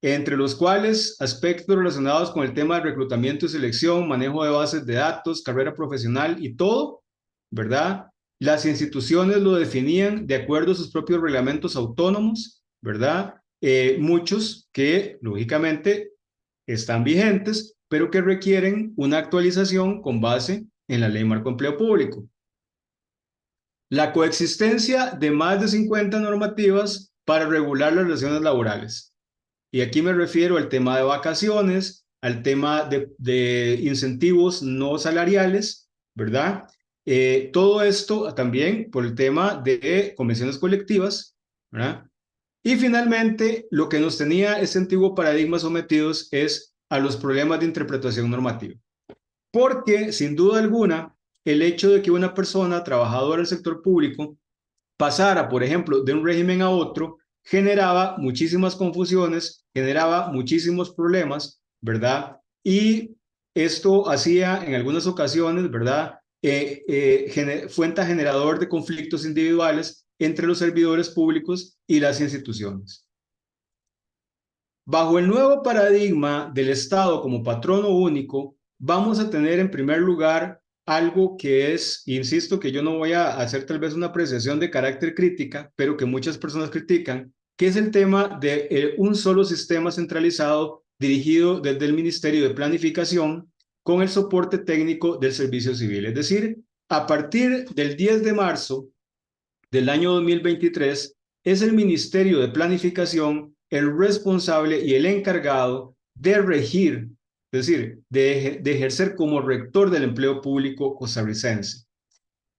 entre los cuales aspectos relacionados con el tema de reclutamiento y selección, manejo de bases de datos, carrera profesional y todo, ¿verdad? Las instituciones lo definían de acuerdo a sus propios reglamentos autónomos, ¿verdad? Muchos que, lógicamente, están vigentes, pero que requieren una actualización con base en la Ley Marco Empleo Público. La coexistencia de más de 50 normativas para regular las relaciones laborales. Y aquí me refiero al tema de vacaciones, al tema de incentivos no salariales, ¿verdad? Todo esto también por el tema de convenciones colectivas, ¿verdad? Y finalmente, lo que nos tenía este antiguo paradigma sometidos es a los problemas de interpretación normativa. Porque, sin duda alguna, el hecho de que una persona trabajadora del sector público pasara, por ejemplo, de un régimen a otro, generaba muchísimas confusiones, generaba muchísimos problemas, ¿verdad? Y esto hacía en algunas ocasiones, ¿verdad? Fuente generador de conflictos individuales entre los servidores públicos y las instituciones. Bajo el nuevo paradigma del Estado como patrono único, vamos a tener en primer lugar algo que es, insisto, que yo no voy a hacer tal vez una apreciación de carácter crítica, pero que muchas personas critican, que es el tema de un solo sistema centralizado dirigido desde el Ministerio de Planificación con el soporte técnico del Servicio Civil. Es decir, a partir del 10 de marzo del año 2023, es el Ministerio de Planificación el responsable y el encargado de regir, es decir, de ejercer como rector del empleo público costarricense.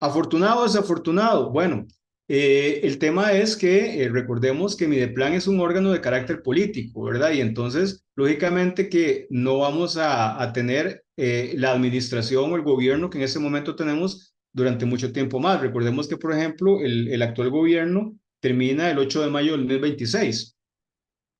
¿Afortunado o desafortunado? Bueno, el tema es que recordemos que Mideplan es un órgano de carácter político, ¿verdad? Y entonces, lógicamente que no vamos a tener la administración o el gobierno que en este momento tenemos durante mucho tiempo más. Recordemos que, por ejemplo, el actual gobierno termina el 8 de mayo del 2026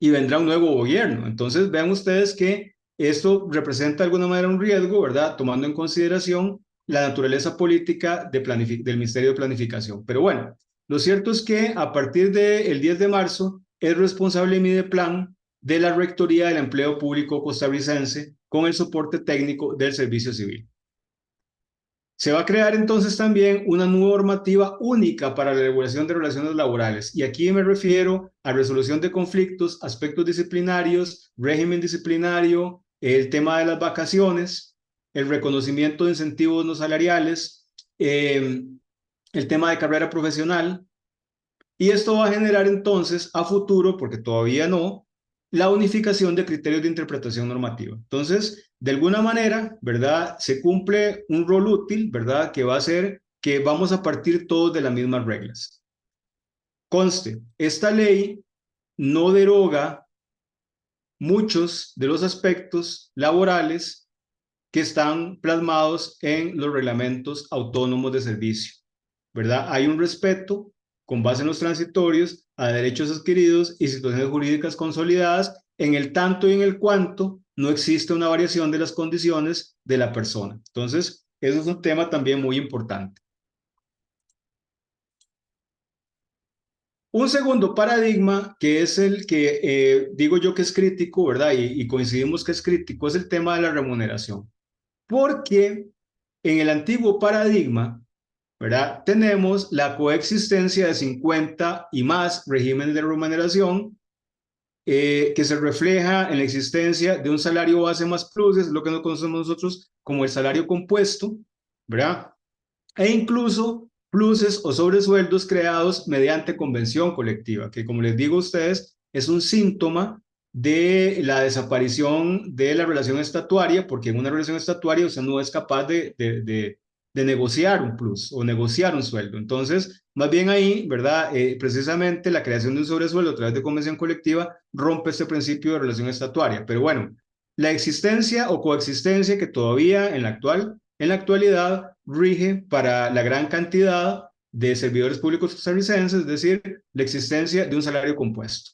y vendrá un nuevo gobierno. Entonces, vean ustedes que esto representa de alguna manera un riesgo, ¿verdad? Tomando en consideración la naturaleza política del Ministerio de Planificación. Pero bueno, lo cierto es que a partir del 10 de marzo es responsable Mideplan de la Rectoría del Empleo Público costarricense con el soporte técnico del Servicio Civil. Se va a crear entonces también una normativa única para la regulación de relaciones laborales. Y aquí me refiero a resolución de conflictos, aspectos disciplinarios, régimen disciplinario, el tema de las vacaciones, el reconocimiento de incentivos no salariales, el tema de carrera profesional. Y esto va a generar entonces a futuro, porque todavía no, la unificación de criterios de interpretación normativa. Entonces, de alguna manera, ¿verdad? Se cumple un rol útil, ¿verdad? Que va a ser que vamos a partir todos de las mismas reglas. Conste, esta ley no deroga muchos de los aspectos laborales que están plasmados en los reglamentos autónomos de servicio, ¿verdad? Hay un respeto con base en los transitorios a derechos adquiridos y situaciones jurídicas consolidadas en el tanto y en el cuanto no existe una variación de las condiciones de la persona. Entonces, eso es un tema también muy importante. Un segundo paradigma, que es el que digo yo que es crítico, ¿verdad? Y coincidimos que es crítico, es el tema de la remuneración. Porque en el antiguo paradigma, ¿verdad? Tenemos la coexistencia de 50 y más regímenes de remuneración que se refleja en la existencia de un salario base más pluses, lo que nos conocemos nosotros como el salario compuesto, ¿verdad? E incluso pluses o sobresueldos creados mediante convención colectiva, que como les digo a ustedes, es un síntoma de la desaparición de la relación estatuaria, porque en una relación estatuaria usted no es capaz de negociar un plus o negociar un sueldo. Entonces, más bien ahí, ¿verdad? Precisamente la creación de un sobresueldo a través de convención colectiva rompe este principio de relación estatuaria. Pero bueno, la existencia o coexistencia que todavía en la actualidad rige para la gran cantidad de servidores públicos costarricenses, es decir, la existencia de un salario compuesto.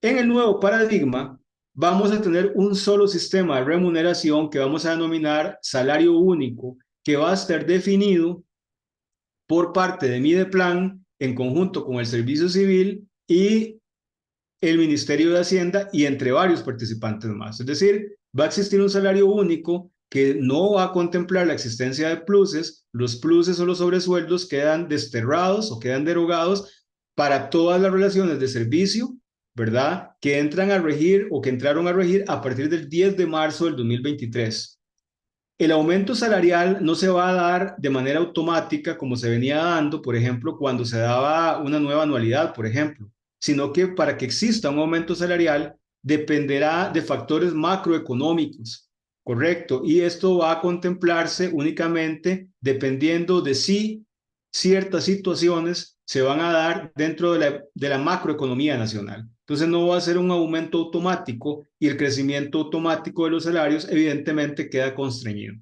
En el nuevo paradigma, vamos a tener un solo sistema de remuneración que vamos a denominar salario único, que va a estar definido por parte de Mideplan en conjunto con el Servicio Civil y el Ministerio de Hacienda y entre varios participantes más. Es decir, va a existir un salario único que no va a contemplar la existencia de pluses. Los pluses o los sobresueldos quedan desterrados o quedan derogados para todas las relaciones de servicio, ¿verdad? Que entran a regir o que entraron a regir a partir del 10 de marzo del 2023. El aumento salarial no se va a dar de manera automática como se venía dando, por ejemplo, cuando se daba una nueva anualidad, por ejemplo, sino que para que exista un aumento salarial dependerá de factores macroeconómicos, ¿correcto? Y esto va a contemplarse únicamente dependiendo de si ciertas situaciones se van a dar dentro de la macroeconomía nacional. Entonces no va a ser un aumento automático y el crecimiento automático de los salarios evidentemente queda constreñido.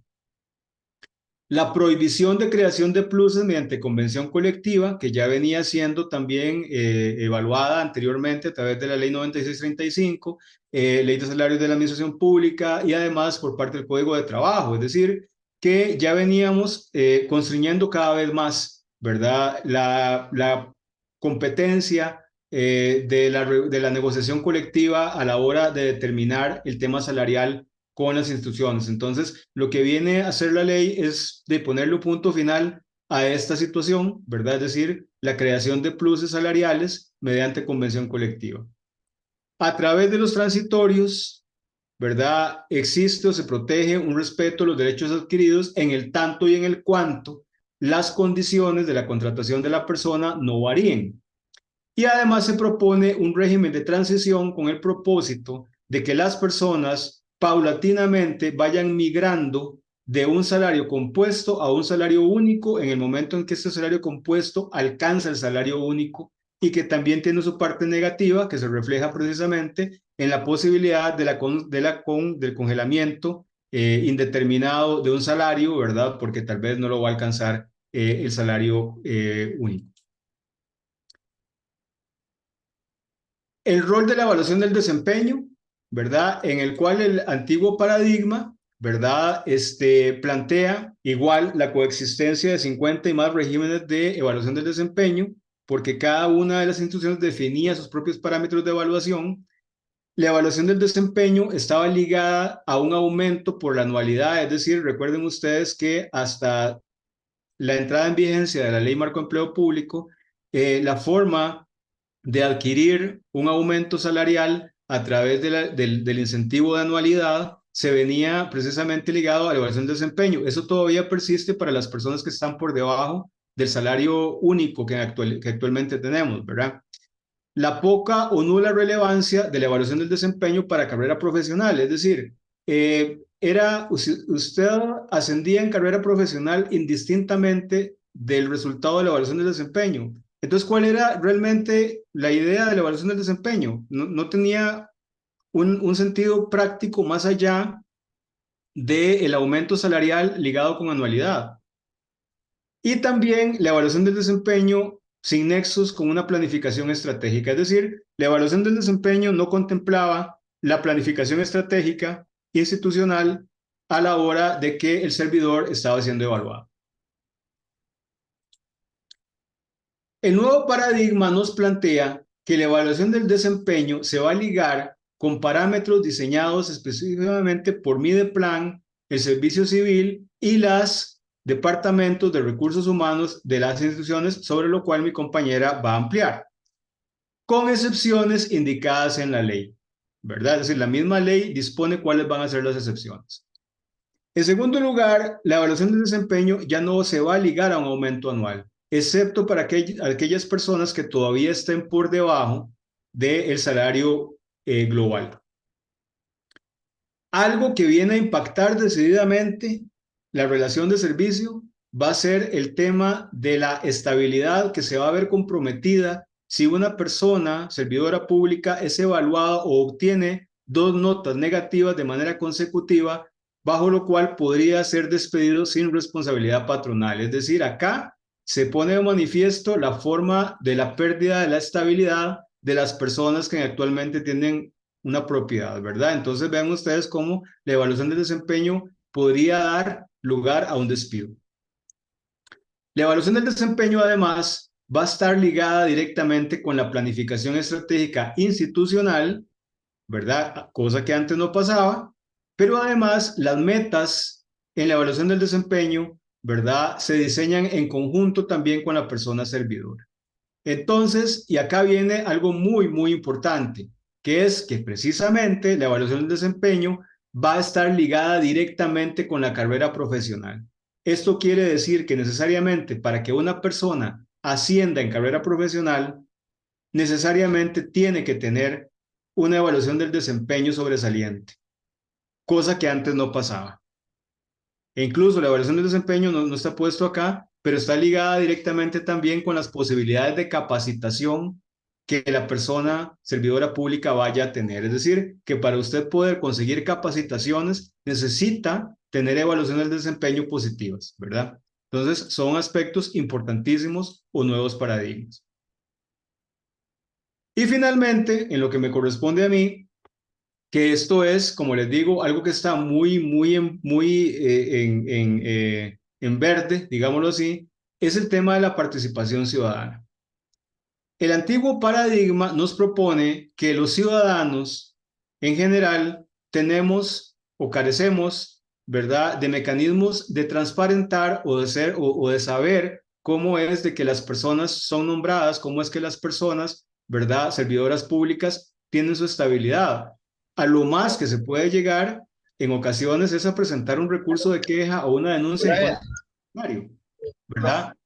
La prohibición de creación de pluses mediante convención colectiva, que ya venía siendo también evaluada anteriormente a través de la ley 9635, ley de salarios de la administración pública y además por parte del Código de Trabajo, es decir, que ya veníamos constriñendo cada vez más, ¿verdad? La competencia de la negociación colectiva a la hora de determinar el tema salarial con las instituciones. Entonces, lo que viene a hacer la ley es de ponerle un punto final a esta situación, ¿verdad? Es decir, la creación de pluses salariales mediante convención colectiva. A través de los transitorios, ¿verdad? Existe o se protege un respeto a los derechos adquiridos en el tanto y en el cuanto las condiciones de la contratación de la persona no varíen. Y además se propone un régimen de transición con el propósito de que las personas paulatinamente vayan migrando de un salario compuesto a un salario único en el momento en que este salario compuesto alcanza el salario único y que también tiene su parte negativa que se refleja precisamente en la posibilidad del congelamiento indeterminado de un salario, ¿verdad? Porque tal vez no lo va a alcanzar el salario único. El rol de la evaluación del desempeño, ¿verdad? En el cual el antiguo paradigma, ¿verdad? Plantea igual la coexistencia de 50 y más regímenes de evaluación del desempeño, porque cada una de las instituciones definía sus propios parámetros de evaluación. La evaluación del desempeño estaba ligada a un aumento por la anualidad, es decir, recuerden ustedes que hasta la entrada en vigencia de la Ley Marco Empleo Público, la forma de adquirir un aumento salarial a través del incentivo de anualidad se venía precisamente ligado a la evaluación de desempeño. Eso todavía persiste para las personas que están por debajo del salario único que actualmente tenemos, ¿verdad? La poca o nula relevancia de la evaluación del desempeño para carrera profesional, es decir, usted ascendía en carrera profesional indistintamente del resultado de la evaluación del desempeño. Entonces, ¿cuál era realmente la idea de la evaluación del desempeño? No tenía un sentido práctico más allá del aumento salarial ligado con anualidad. Y también la evaluación del desempeño sin nexos con una planificación estratégica. Es decir, la evaluación del desempeño no contemplaba la planificación estratégica institucional a la hora de que el servidor estaba siendo evaluado. El nuevo paradigma nos plantea que la evaluación del desempeño se va a ligar con parámetros diseñados específicamente por Mideplan, el Servicio Civil y los departamentos de recursos humanos de las instituciones, sobre lo cual mi compañera va a ampliar, con excepciones indicadas en la ley, ¿verdad? Es decir, la misma ley dispone cuáles van a ser las excepciones. En segundo lugar, la evaluación del desempeño ya no se va a ligar a un aumento anual, excepto para aquellas personas que todavía estén por debajo del salario global. Algo que viene a impactar decididamente la relación de servicio va a ser el tema de la estabilidad que se va a ver comprometida si una persona, servidora pública, es evaluada o obtiene 2 notas negativas de manera consecutiva, bajo lo cual podría ser despedido sin responsabilidad patronal. Es decir, acá se pone de manifiesto la forma de la pérdida de la estabilidad de las personas que actualmente tienen una propiedad, ¿verdad? Entonces vean ustedes cómo la evaluación del desempeño podría dar lugar a un despido. La evaluación del desempeño, además, va a estar ligada directamente con la planificación estratégica institucional, ¿verdad? Cosa que antes no pasaba, pero además las metas en la evaluación del desempeño, ¿verdad? Se diseñan en conjunto también con la persona servidora. Entonces, y acá viene algo muy, muy importante, que es que precisamente la evaluación del desempeño va a estar ligada directamente con la carrera profesional. Esto quiere decir que necesariamente para que una persona ascienda en carrera profesional, necesariamente tiene que tener una evaluación del desempeño sobresaliente, cosa que antes no pasaba. E incluso la evaluación del desempeño no está puesto acá, pero está ligada directamente también con las posibilidades de capacitación que la persona servidora pública vaya a tener. Es decir, que para usted poder conseguir capacitaciones necesita tener evaluaciones de desempeño positivas, ¿verdad? Entonces, son aspectos importantísimos o nuevos paradigmas. Y finalmente, en lo que me corresponde a mí, que esto es, como les digo, algo que está en verde, digámoslo así, es el tema de la participación ciudadana. El antiguo paradigma nos propone que los ciudadanos, en general, tenemos o carecemos, ¿verdad?, de mecanismos de transparentar o de ser o de saber cómo es de que las personas son nombradas, cómo es que las personas, ¿verdad?, servidoras públicas tienen su estabilidad. A lo más que se puede llegar en ocasiones es a presentar un recurso de queja o una denuncia en contra del funcionario, ¿verdad?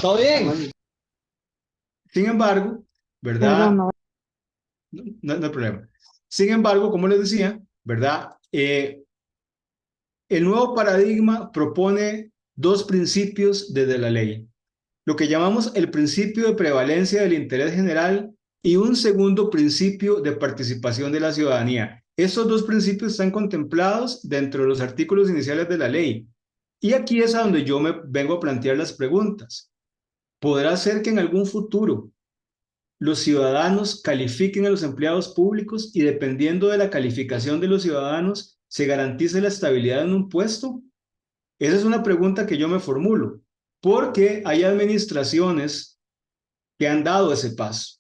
¿Todo bien? Sin embargo, Perdón, ¿verdad? no. No hay problema. Sin embargo, como les decía, ¿verdad? El nuevo paradigma propone 2 principios desde la ley. Lo que llamamos el principio de prevalencia del interés general y un segundo principio de participación de la ciudadanía. Estos 2 principios están contemplados dentro de los artículos iniciales de la ley. Y aquí es a donde yo me vengo a plantear las preguntas. ¿Podrá ser que en algún futuro los ciudadanos califiquen a los empleados públicos y dependiendo de la calificación de los ciudadanos se garantice la estabilidad en un puesto? Esa es una pregunta que yo me formulo, porque hay administraciones que han dado ese paso.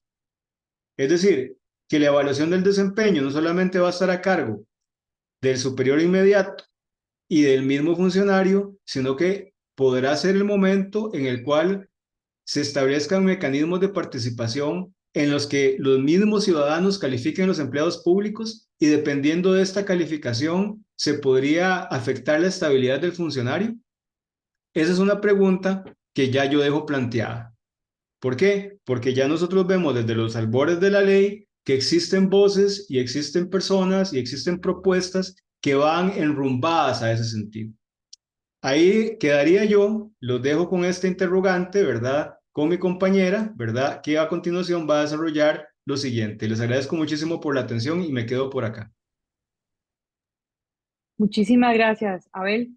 Es decir, que la evaluación del desempeño no solamente va a estar a cargo del superior inmediato y del mismo funcionario, sino que podrá ser el momento en el cual se establezcan mecanismos de participación en los que los mismos ciudadanos califiquen los empleados públicos y dependiendo de esta calificación, ¿se podría afectar la estabilidad del funcionario? Esa es una pregunta que ya yo dejo planteada. ¿Por qué? Porque ya nosotros vemos desde los albores de la ley que existen voces y existen personas y existen propuestas que van enrumbadas a ese sentido. Ahí quedaría yo, los dejo con este interrogante, ¿verdad? Con mi compañera, ¿verdad? Que a continuación va a desarrollar lo siguiente. Les agradezco muchísimo por la atención y me quedo por acá. Muchísimas gracias, Abel.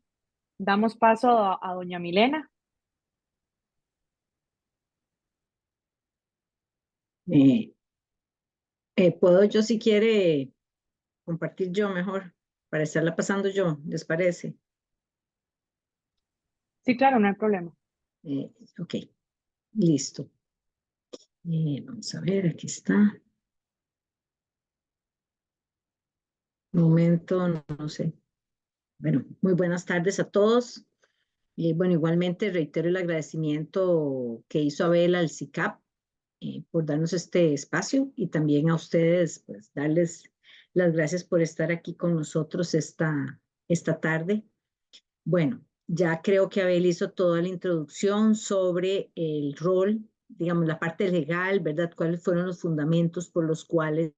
Damos paso a doña Milena. Y Puedo yo, si quiere, compartir yo mejor, para estarla pasando yo, ¿les parece? Sí, claro, no hay problema. Ok, listo. Vamos a ver, aquí está. Un momento, no sé. Bueno, muy buenas tardes a todos. Bueno, igualmente reitero el agradecimiento que hizo Abel al CICAP por darnos este espacio y también a ustedes, pues darles las gracias por estar aquí con nosotros esta tarde. Bueno, ya creo que Abel hizo toda la introducción sobre el rol, digamos, la parte legal, ¿verdad? ¿Cuáles fueron los fundamentos por los cuales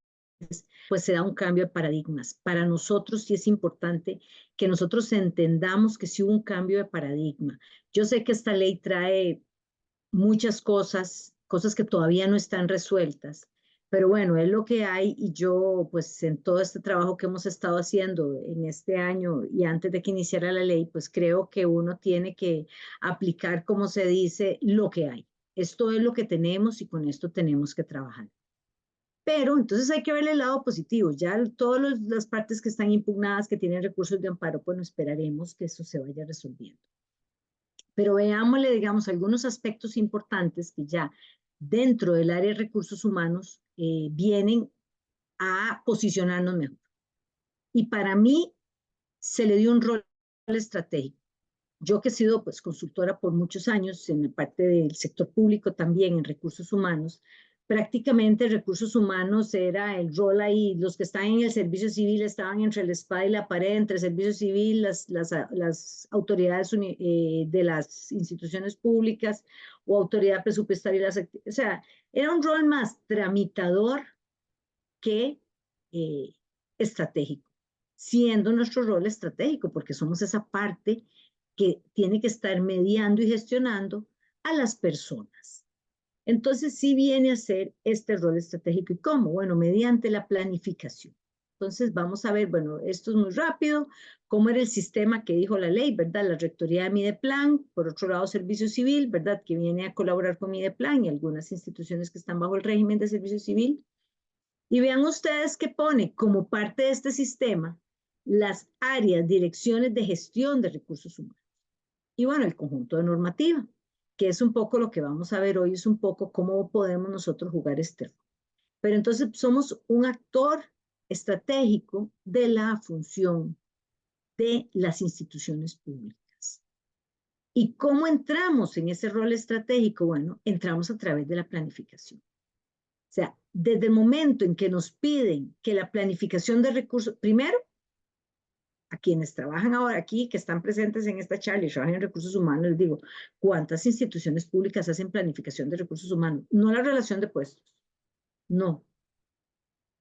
pues se da un cambio de paradigmas? Para nosotros sí es importante que nosotros entendamos que sí hubo un cambio de paradigma. Yo sé que esta ley trae muchas cosas, cosas que todavía no están resueltas, pero bueno, es lo que hay y yo, pues en todo este trabajo que hemos estado haciendo en este año y antes de que iniciara la ley, pues creo que uno tiene que aplicar, como se dice, lo que hay. Esto es lo que tenemos y con esto tenemos que trabajar. Pero entonces hay que ver el lado positivo. Ya todas las partes que están impugnadas, que tienen recursos de amparo, pues no esperaremos que eso se vaya resolviendo. Pero veámosle, digamos, algunos aspectos importantes que ya dentro del área de recursos humanos vienen a posicionarnos mejor. Y para mí se le dio un rol estratégico. Yo que he sido pues consultora por muchos años en la parte del sector público también en recursos humanos, prácticamente recursos humanos era el rol ahí, los que están en el servicio civil estaban entre la espada y la pared, entre el servicio civil, las autoridades de las instituciones públicas o autoridad presupuestaria, o sea, era un rol más tramitador que estratégico, siendo nuestro rol estratégico, porque somos esa parte que tiene que estar mediando y gestionando a las personas. Entonces, sí viene a ser este rol estratégico. ¿Y cómo? Bueno, mediante la planificación. Entonces, vamos a ver, bueno, esto es muy rápido, cómo era el sistema que dijo la ley, ¿verdad? La Rectoría de Mideplan, por otro lado, Servicio Civil, ¿verdad? Que viene a colaborar con Mideplan y algunas instituciones que están bajo el régimen de Servicio Civil. Y vean ustedes que pone como parte de este sistema las áreas, direcciones de gestión de recursos humanos. Y bueno, el conjunto de normativa, que es un poco lo que vamos a ver hoy, es un poco cómo podemos nosotros jugar este rol. Pero entonces somos un actor estratégico de la función de las instituciones públicas. ¿Y cómo entramos en ese rol estratégico? Bueno, entramos a través de la planificación. O sea, desde el momento en que nos piden que la planificación de recursos, primero, a quienes trabajan ahora aquí, que están presentes en esta charla y trabajan en recursos humanos, les digo, ¿cuántas instituciones públicas hacen planificación de recursos humanos? No la relación de puestos, no.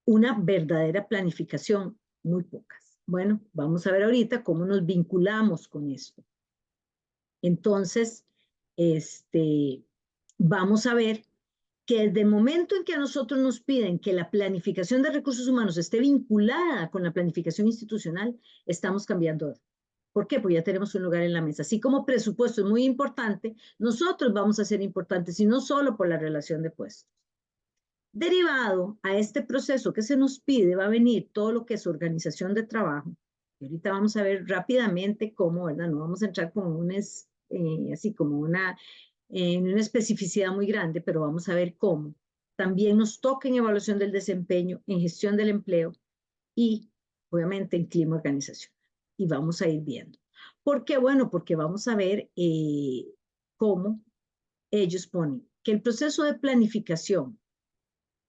Una verdadera planificación, muy pocas. Bueno, vamos a ver ahorita cómo nos vinculamos con esto. Entonces, vamos a ver que desde el momento en que a nosotros nos piden que la planificación de recursos humanos esté vinculada con la planificación institucional, estamos cambiando. ¿Por qué? Porque ya tenemos un lugar en la mesa. Así como presupuesto es muy importante, nosotros vamos a ser importantes y no solo por la relación de puestos. Derivado a este proceso que se nos pide va a venir todo lo que es organización de trabajo. Y ahorita vamos a ver rápidamente cómo, ¿verdad? No vamos a entrar con así como una especificidad muy grande, pero vamos a ver cómo. También nos toca en evaluación del desempeño, en gestión del empleo y obviamente en clima organizacional. Y vamos a ir viendo. ¿Por qué? Bueno, porque vamos a ver cómo ellos ponen que el proceso de planificación,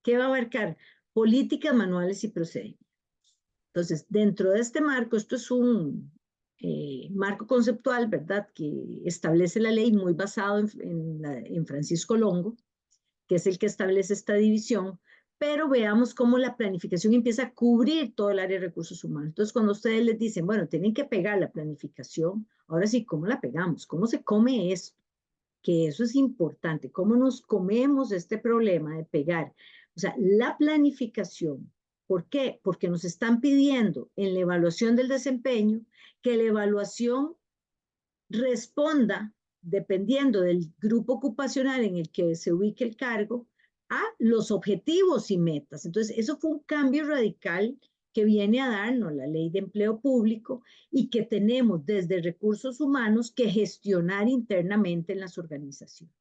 que va a abarcar políticas, manuales y procedimientos. Entonces, dentro de este marco, esto es un marco conceptual, ¿verdad?, que establece la ley muy basado en Francisco Longo, que es el que establece esta división, pero veamos cómo la planificación empieza a cubrir todo el área de recursos humanos. Entonces, cuando ustedes les dicen, bueno, tienen que pegar la planificación, ahora sí, ¿cómo la pegamos? ¿Cómo se come esto? Que eso es importante, ¿cómo nos comemos este problema de pegar? O sea, la planificación. ¿Por qué? Porque nos están pidiendo en la evaluación del desempeño que la evaluación responda, dependiendo del grupo ocupacional en el que se ubique el cargo, a los objetivos y metas. Entonces, eso fue un cambio radical que viene a darnos la Ley de Empleo Público y que tenemos desde recursos humanos que gestionar internamente en las organizaciones.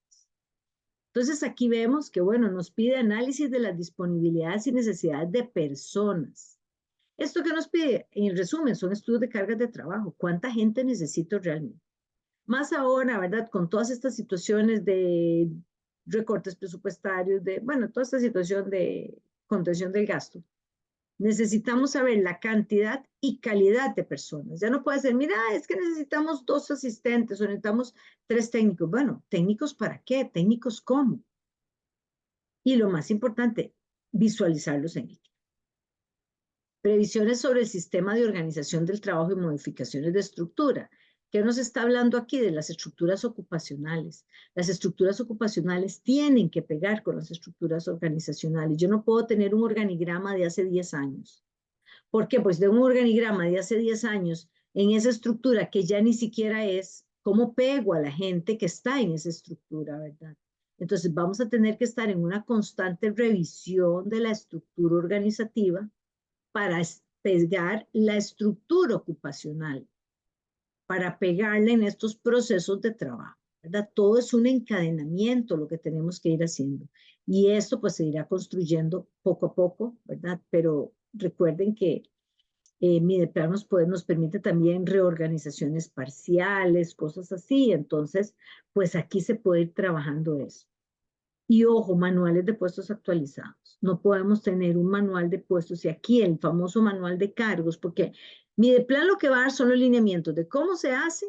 Entonces, aquí vemos que, bueno, nos pide análisis de las disponibilidades y necesidades de personas. ¿Esto que nos pide? En resumen, son estudios de cargas de trabajo. ¿Cuánta gente necesito realmente? Más ahora, ¿verdad? Con todas estas situaciones de recortes presupuestarios, de, bueno, toda esta situación de contención del gasto, necesitamos saber la cantidad y calidad de personas. Ya no puede ser, mira, es que necesitamos 2 asistentes o necesitamos 3 técnicos. Bueno, ¿técnicos para qué? ¿Técnicos cómo? Y lo más importante, visualizarlos en ello. Previsiones sobre el sistema de organización del trabajo y modificaciones de estructura. ¿Qué nos está hablando aquí? De las estructuras ocupacionales. Las estructuras ocupacionales tienen que pegar con las estructuras organizacionales. Yo no puedo tener un organigrama de hace 10 años. ¿Por qué? Pues de un organigrama de hace 10 años en esa estructura que ya ni siquiera es, ¿cómo pego a la gente que está en esa estructura, verdad? Entonces vamos a tener que estar en una constante revisión de la estructura organizativa para pegar la estructura ocupacional, para pegarle en estos procesos de trabajo, ¿verdad? Todo es un encadenamiento lo que tenemos que ir haciendo. Y esto pues se irá construyendo poco a poco, ¿verdad? Pero recuerden que Mideplan nos permite también reorganizaciones parciales, cosas así. Entonces, pues aquí se puede ir trabajando eso. Y ojo, manuales de puestos actualizados. No podemos tener un manual de puestos y aquí el famoso manual de cargos, porque Mideplan lo que va a dar son los lineamientos de cómo se hacen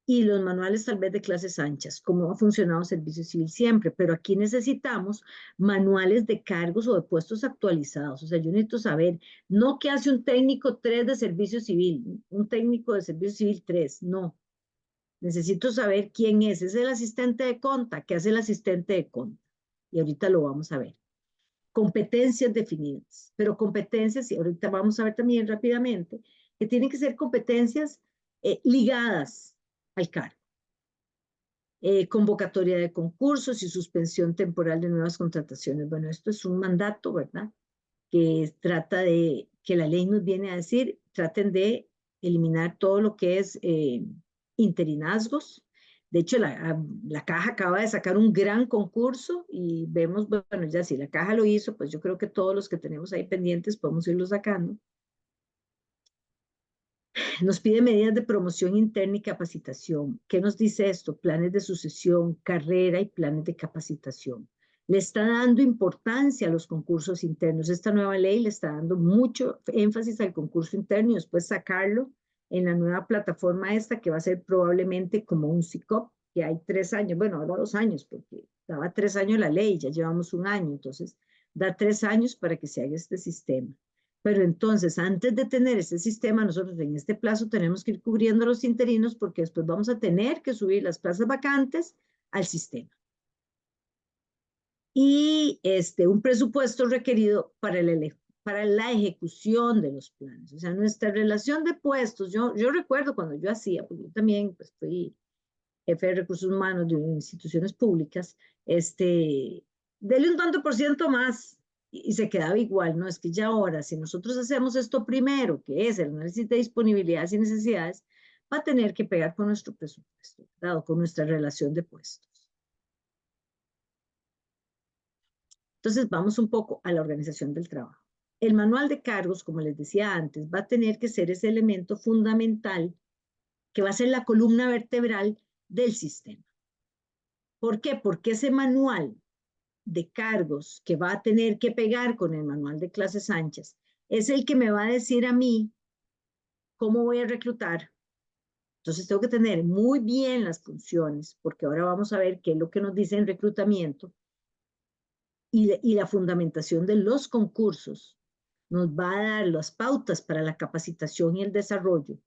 y los manuales tal vez de clases anchas, cómo ha funcionado el servicio civil siempre, pero aquí necesitamos manuales de cargos o de puestos actualizados. O sea, yo necesito saber, no qué hace un técnico 3 de servicio civil, un técnico de servicio civil 3, no. Necesito saber quién es el asistente de conta, qué hace el asistente de conta. Y ahorita lo vamos a ver. Competencias definidas, pero competencias, y ahorita vamos a ver también rápidamente, que tienen que ser competencias ligadas al cargo. Convocatoria de concursos y suspensión temporal de nuevas contrataciones. Bueno, esto es un mandato, ¿verdad? Que trata de, que la ley nos viene a decir, traten de eliminar todo lo que es interinazgos. De hecho, la Caja acaba de sacar un gran concurso y vemos, bueno, ya si la Caja lo hizo, pues yo creo que todos los que tenemos ahí pendientes podemos irlo sacando. Nos pide medidas de promoción interna y capacitación. ¿Qué nos dice esto? Planes de sucesión, carrera y planes de capacitación. Le está dando importancia a los concursos internos. Esta nueva ley le está dando mucho énfasis al concurso interno y después sacarlo en la nueva plataforma esta que va a ser probablemente como un SICOP, que hay 3 años, bueno, ahora 2 años, porque daba 3 años la ley, ya llevamos 1 año, entonces da 3 años para que se haga este sistema. Pero entonces, antes de tener ese sistema, nosotros en este plazo tenemos que ir cubriendo los interinos porque después vamos a tener que subir las plazas vacantes al sistema. Y un presupuesto requerido para la ejecución de los planes. O sea, nuestra relación de puestos, yo recuerdo cuando yo hacía, porque yo también pues, fui jefe de recursos humanos de instituciones públicas, dele un tanto por ciento más y se quedaba igual, ¿no? Es que ya ahora, si nosotros hacemos esto primero, que es el análisis de disponibilidades y necesidades, va a tener que pegar con nuestro presupuesto, dado con nuestra relación de puestos. Entonces, vamos un poco a la organización del trabajo. El manual de cargos, como les decía antes, va a tener que ser ese elemento fundamental que va a ser la columna vertebral del sistema. ¿Por qué? Porque ese manual de cargos que va a tener que pegar con el manual de clases anchas es el que me va a decir a mí cómo voy a reclutar. Entonces tengo que tener muy bien las funciones, porque ahora vamos a ver qué es lo que nos dice en reclutamiento y la fundamentación de los concursos nos va a dar las pautas para la capacitación y el desarrollo,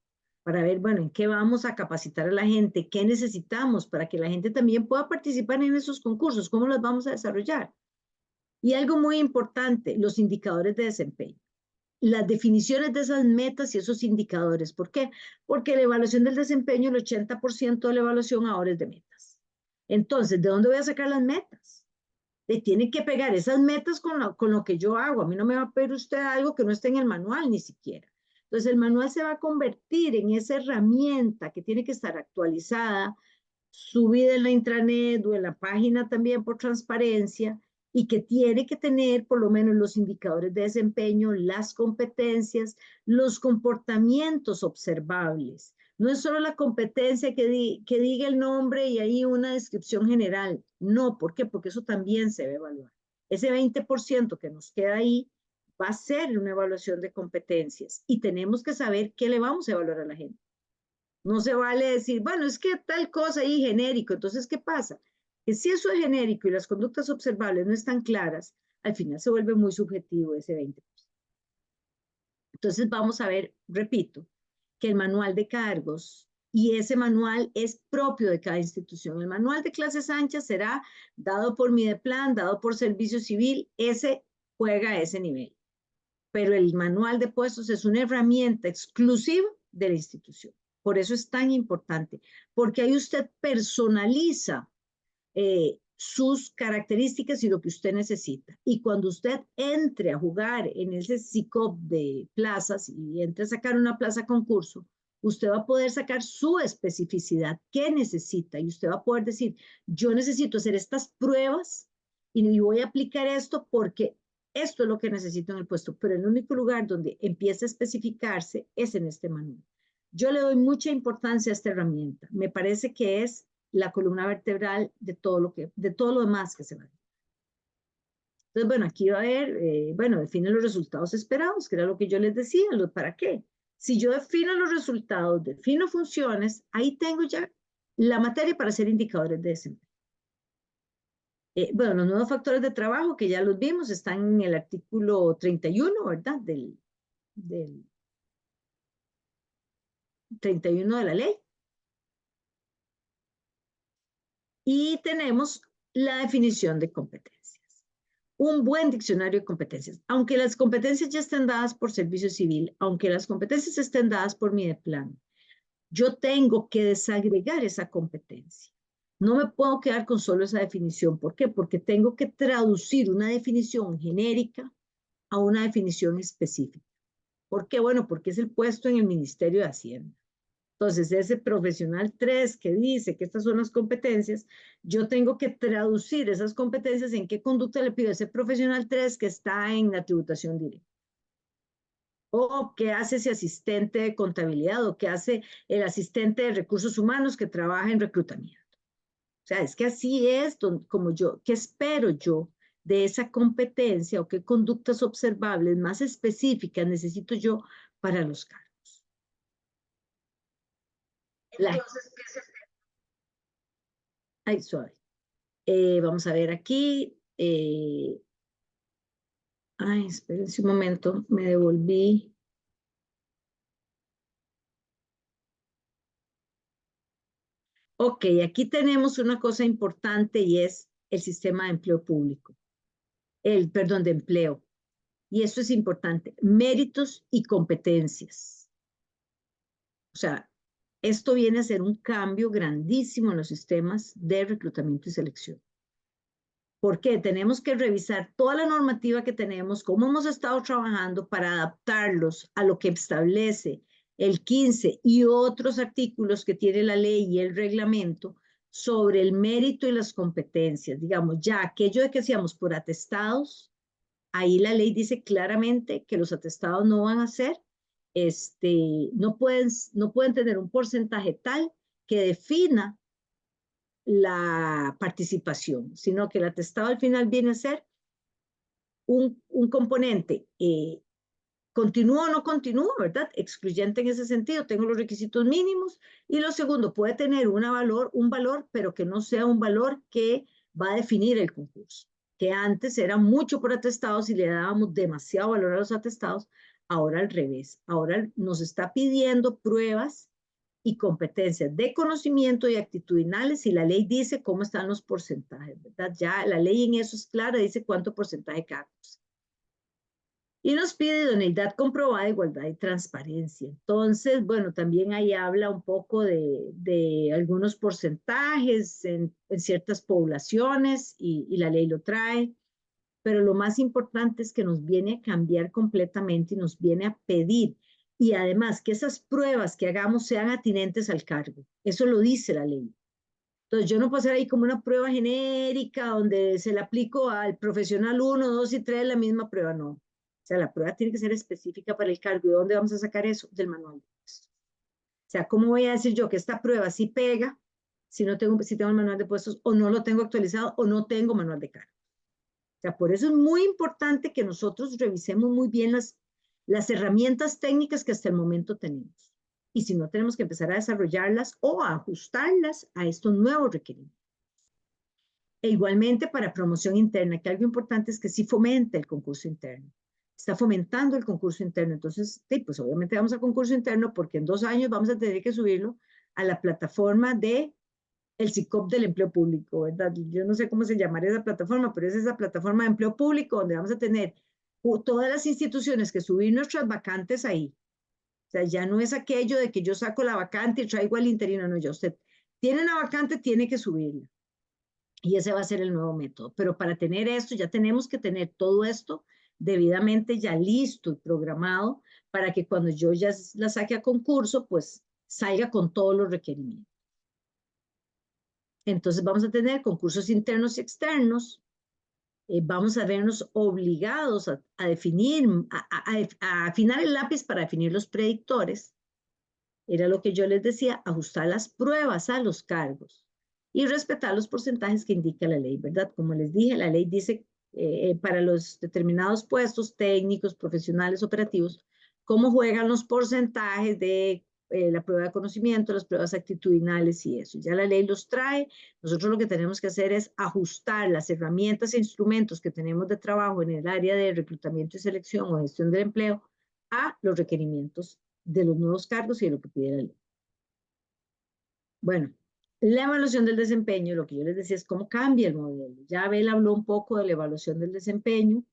para ver, bueno, en qué vamos a capacitar a la gente, qué necesitamos para que la gente también pueda participar en esos concursos, cómo los vamos a desarrollar. Y algo muy importante, los indicadores de desempeño. Las definiciones de esas metas y esos indicadores. ¿Por qué? Porque la evaluación del desempeño, el 80% de la evaluación ahora es de metas. Entonces, ¿de dónde voy a sacar las metas? tiene que pegar esas metas con lo que yo hago. A mí no me va a pedir usted algo que no esté en el manual ni siquiera. Entonces el manual se va a convertir en esa herramienta que tiene que estar actualizada, subida en la intranet o en la página también por transparencia, y que tiene que tener por lo menos los indicadores de desempeño, las competencias, los comportamientos observables. No es solo la competencia que diga el nombre y ahí una descripción general. No, ¿por qué? Porque eso también se va a evaluar. Ese 20% que nos queda ahí va a ser una evaluación de competencias y tenemos que saber qué le vamos a evaluar a la gente. No se vale decir, bueno, es que tal cosa ahí genérico. Entonces, ¿qué pasa? Que si eso es genérico y las conductas observables no están claras, al final se vuelve muy subjetivo ese 20%. Entonces, vamos a ver, repito, que el manual de cargos y ese manual es propio de cada institución. El manual de clases anchas será dado por Mideplan, dado por Servicio Civil, ese juega a ese nivel. Pero el manual de puestos es una herramienta exclusiva de la institución. Por eso es tan importante, porque ahí usted personaliza sus características y lo que usted necesita. Y cuando usted entre a jugar en ese SICOP de plazas y entre a sacar una plaza concurso, usted va a poder sacar su especificidad, qué necesita, y usted va a poder decir, yo necesito hacer estas pruebas y voy a aplicar esto porque esto es lo que necesito en el puesto, pero el único lugar donde empieza a especificarse es en este manual. Yo le doy mucha importancia a esta herramienta. Me parece que es la columna vertebral de todo lo demás que se va a hacer. Entonces, bueno, aquí va a haber, bueno, define los resultados esperados, que era lo que yo les decía, ¿para qué? Si yo defino los resultados, defino funciones, ahí tengo ya la materia para hacer indicadores de desempeño. Bueno, los nuevos factores de trabajo, que ya los vimos, están en el artículo 31, ¿verdad? Del 31 de la ley. Y tenemos la definición de competencias. Un buen diccionario de competencias. Aunque las competencias ya estén dadas por Servicio Civil, aunque las competencias estén dadas por Mideplan, yo tengo que desagregar esa competencia. No me puedo quedar con solo esa definición. ¿Por qué? Porque tengo que traducir una definición genérica a una definición específica. ¿Por qué? Bueno, porque es el puesto en el Ministerio de Hacienda. Entonces, ese profesional 3 que dice que estas son las competencias, yo tengo que traducir esas competencias en qué conducta le pido a ese profesional 3 que está en la tributación directa. O qué hace ese asistente de contabilidad, o qué hace el asistente de recursos humanos que trabaja en reclutamiento. O sea, es que así es como yo, ¿qué espero yo de esa competencia o qué conductas observables más específicas necesito yo para los cargos? Entonces, ¿qué se... Ay, suave. Vamos a ver aquí. Ay, espérense un momento, me devolví. Ok, aquí tenemos una cosa importante y es el sistema de empleo público. Perdón, de empleo. Y esto es importante. Méritos y competencias. O sea, esto viene a ser un cambio grandísimo en los sistemas de reclutamiento y selección. Porque tenemos que revisar toda la normativa que tenemos, cómo hemos estado trabajando para adaptarlos a lo que establece el 15 y otros artículos que tiene la ley y el reglamento sobre el mérito y las competencias. Digamos, ya aquello de que hacíamos por atestados, ahí la ley dice claramente que los atestados no van a ser, no pueden tener un porcentaje tal que defina la participación, sino que el atestado al final viene a ser un componente continúa o no continúa, ¿verdad? Excluyente en ese sentido, tengo los requisitos mínimos, y lo segundo, puede tener un valor, pero que no sea un valor que va a definir el concurso, que antes era mucho por atestados y le dábamos demasiado valor a los atestados, ahora al revés, ahora nos está pidiendo pruebas y competencias de conocimiento y actitudinales, y la ley dice cómo están los porcentajes, ¿verdad? Ya la ley en eso es clara, dice cuánto porcentaje cada cosa. Y nos pide idoneidad comprobada, igualdad y transparencia. Entonces, bueno, también ahí habla un poco de algunos porcentajes en ciertas poblaciones y la ley lo trae, pero lo más importante es que nos viene a cambiar completamente y nos viene a pedir. Y además que esas pruebas que hagamos sean atinentes al cargo. Eso lo dice la ley. Entonces, yo no puedo hacer ahí como una prueba genérica donde se le aplico al profesional 1, 2 y 3 la misma prueba, no. O sea, la prueba tiene que ser específica para el cargo. ¿Y dónde vamos a sacar eso? Del manual de puestos. O sea, ¿cómo voy a decir yo que esta prueba sí pega si tengo el manual de puestos o no lo tengo actualizado o no tengo manual de cargo? O sea, por eso es muy importante que nosotros revisemos muy bien las herramientas técnicas que hasta el momento tenemos. Y si no, tenemos que empezar a desarrollarlas o a ajustarlas a estos nuevos requerimientos. E igualmente para promoción interna, que algo importante es que sí fomente el concurso interno. Está fomentando el concurso interno. Entonces, sí, pues obviamente vamos a concurso interno porque en 2 años vamos a tener que subirlo a la plataforma de el SICOP del empleo público, ¿verdad? Yo no sé cómo se llamará esa plataforma, pero es esa plataforma de empleo público donde vamos a tener todas las instituciones que subir nuestras vacantes ahí. O sea, ya no es aquello de que yo saco la vacante y traigo al interino, no, ya usted tiene una vacante, tiene que subirla. Y ese va a ser el nuevo método. Pero para tener esto, ya tenemos que tener todo esto debidamente ya listo y programado para que cuando yo ya la saque a concurso, pues salga con todos los requerimientos. Entonces vamos a tener concursos internos y externos. Vamos a vernos obligados a definir, a afinar el lápiz para definir los predictores. Era lo que yo les decía, ajustar las pruebas a los cargos y respetar los porcentajes que indica la ley, ¿verdad? Como les dije, la ley dice para los determinados puestos técnicos, profesionales, operativos, cómo juegan los porcentajes de la prueba de conocimiento, las pruebas actitudinales y eso. Ya la ley los trae. Nosotros lo que tenemos que hacer es ajustar las herramientas e instrumentos que tenemos de trabajo en el área de reclutamiento y selección o gestión del empleo a los requerimientos de los nuevos cargos y de lo que pide la ley. Bueno, la evaluación del desempeño, lo que yo les decía es cómo cambia el modelo. Ya Abel habló un poco de la evaluación del desempeño.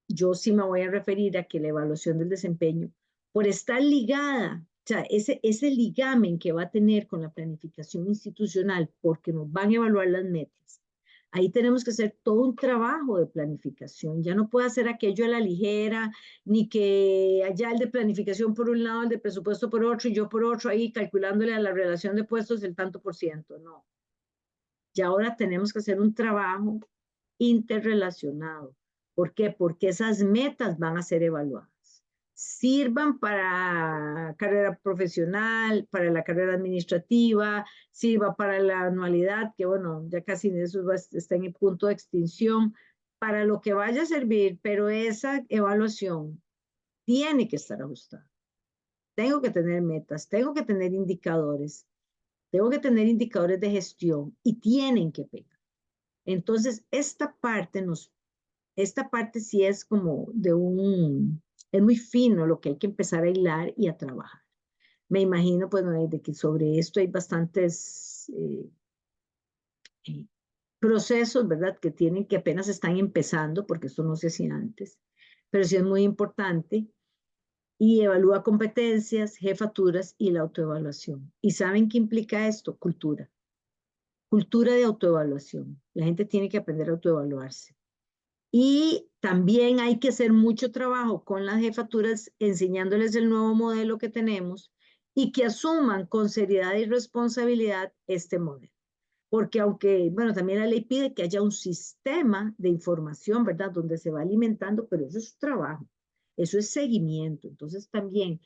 Yo sí me voy a referir a que la evaluación del desempeño, por estar ligada, o sea, ese ligamen que va a tener con la planificación institucional, porque nos van a evaluar las metas, ahí tenemos que hacer todo un trabajo de planificación. Ya no puede hacer aquello a la ligera, ni que allá el de planificación por un lado, el de presupuesto por otro, y yo por otro, ahí calculándole a la relación de puestos el tanto por ciento. No. Ya ahora tenemos que hacer un trabajo interrelacionado. ¿Por qué? Porque esas metas van a ser evaluadas. Sirvan para carrera profesional, para la carrera administrativa, sirva para la anualidad, que bueno, ya casi eso está en el punto de extinción, para lo que vaya a servir, pero esa evaluación tiene que estar ajustada. Tengo que tener metas, tengo que tener indicadores de gestión y tienen que pegar. Entonces, esta parte sí es como es muy fino lo que hay que empezar a hilar y a trabajar. Me imagino, pues, de que sobre esto hay bastantes procesos, ¿verdad? Que apenas están empezando, porque esto no se hacía antes, pero sí es muy importante. Y evalúa competencias, jefaturas y la autoevaluación. ¿Y saben qué implica esto? Cultura de autoevaluación. La gente tiene que aprender a autoevaluarse. Y también hay que hacer mucho trabajo con las jefaturas, enseñándoles el nuevo modelo que tenemos y que asuman con seriedad y responsabilidad este modelo. Porque aunque, bueno, también la ley pide que haya un sistema de información, ¿verdad? Donde se va alimentando, pero eso es trabajo, eso es seguimiento. Entonces también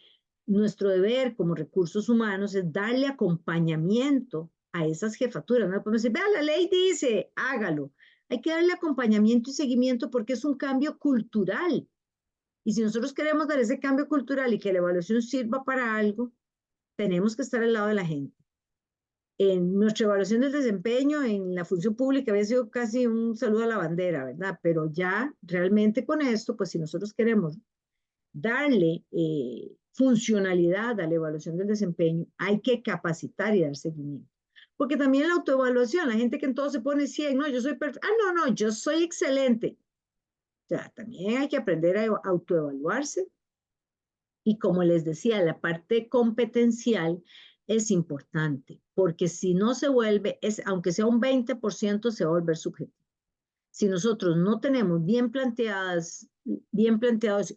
nuestro deber como recursos humanos es darle acompañamiento a esas jefaturas. No podemos decir, vea, la ley dice, hágalo. Hay que darle acompañamiento y seguimiento porque es un cambio cultural. Y si nosotros queremos dar ese cambio cultural y que la evaluación sirva para algo, tenemos que estar al lado de la gente. En nuestra evaluación del desempeño en la función pública había sido casi un saludo a la bandera, ¿verdad? Pero ya realmente con esto, pues si nosotros queremos darle funcionalidad a la evaluación del desempeño, hay que capacitar y dar seguimiento. Porque también la autoevaluación, la gente que en todo se pone 100, no, yo soy perfecto, no, yo soy excelente. O sea, también hay que aprender a autoevaluarse. Y como les decía, la parte competencial es importante, porque si no se vuelve, aunque sea un 20%, se va a volver subjetivo. Si nosotros no tenemos bien planteados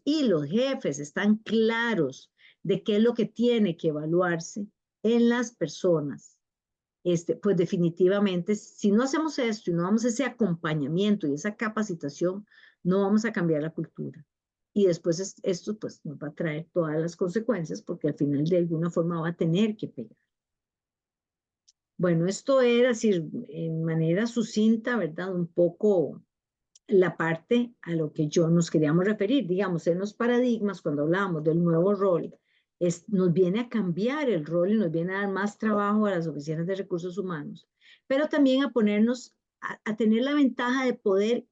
y los jefes están claros de qué es lo que tiene que evaluarse en las personas, pues definitivamente, si no hacemos esto y no damos ese acompañamiento y esa capacitación, no vamos a cambiar la cultura. Y después esto pues nos va a traer todas las consecuencias porque al final de alguna forma va a tener que pegar. Bueno, esto era decir, en manera sucinta, ¿verdad? Un poco la parte a lo que yo nos queríamos referir, digamos, en los paradigmas, cuando hablábamos del nuevo rol, nos viene a cambiar el rol y nos viene a dar más trabajo a las oficinas de recursos humanos, pero también a ponernos, a tener la ventaja de poder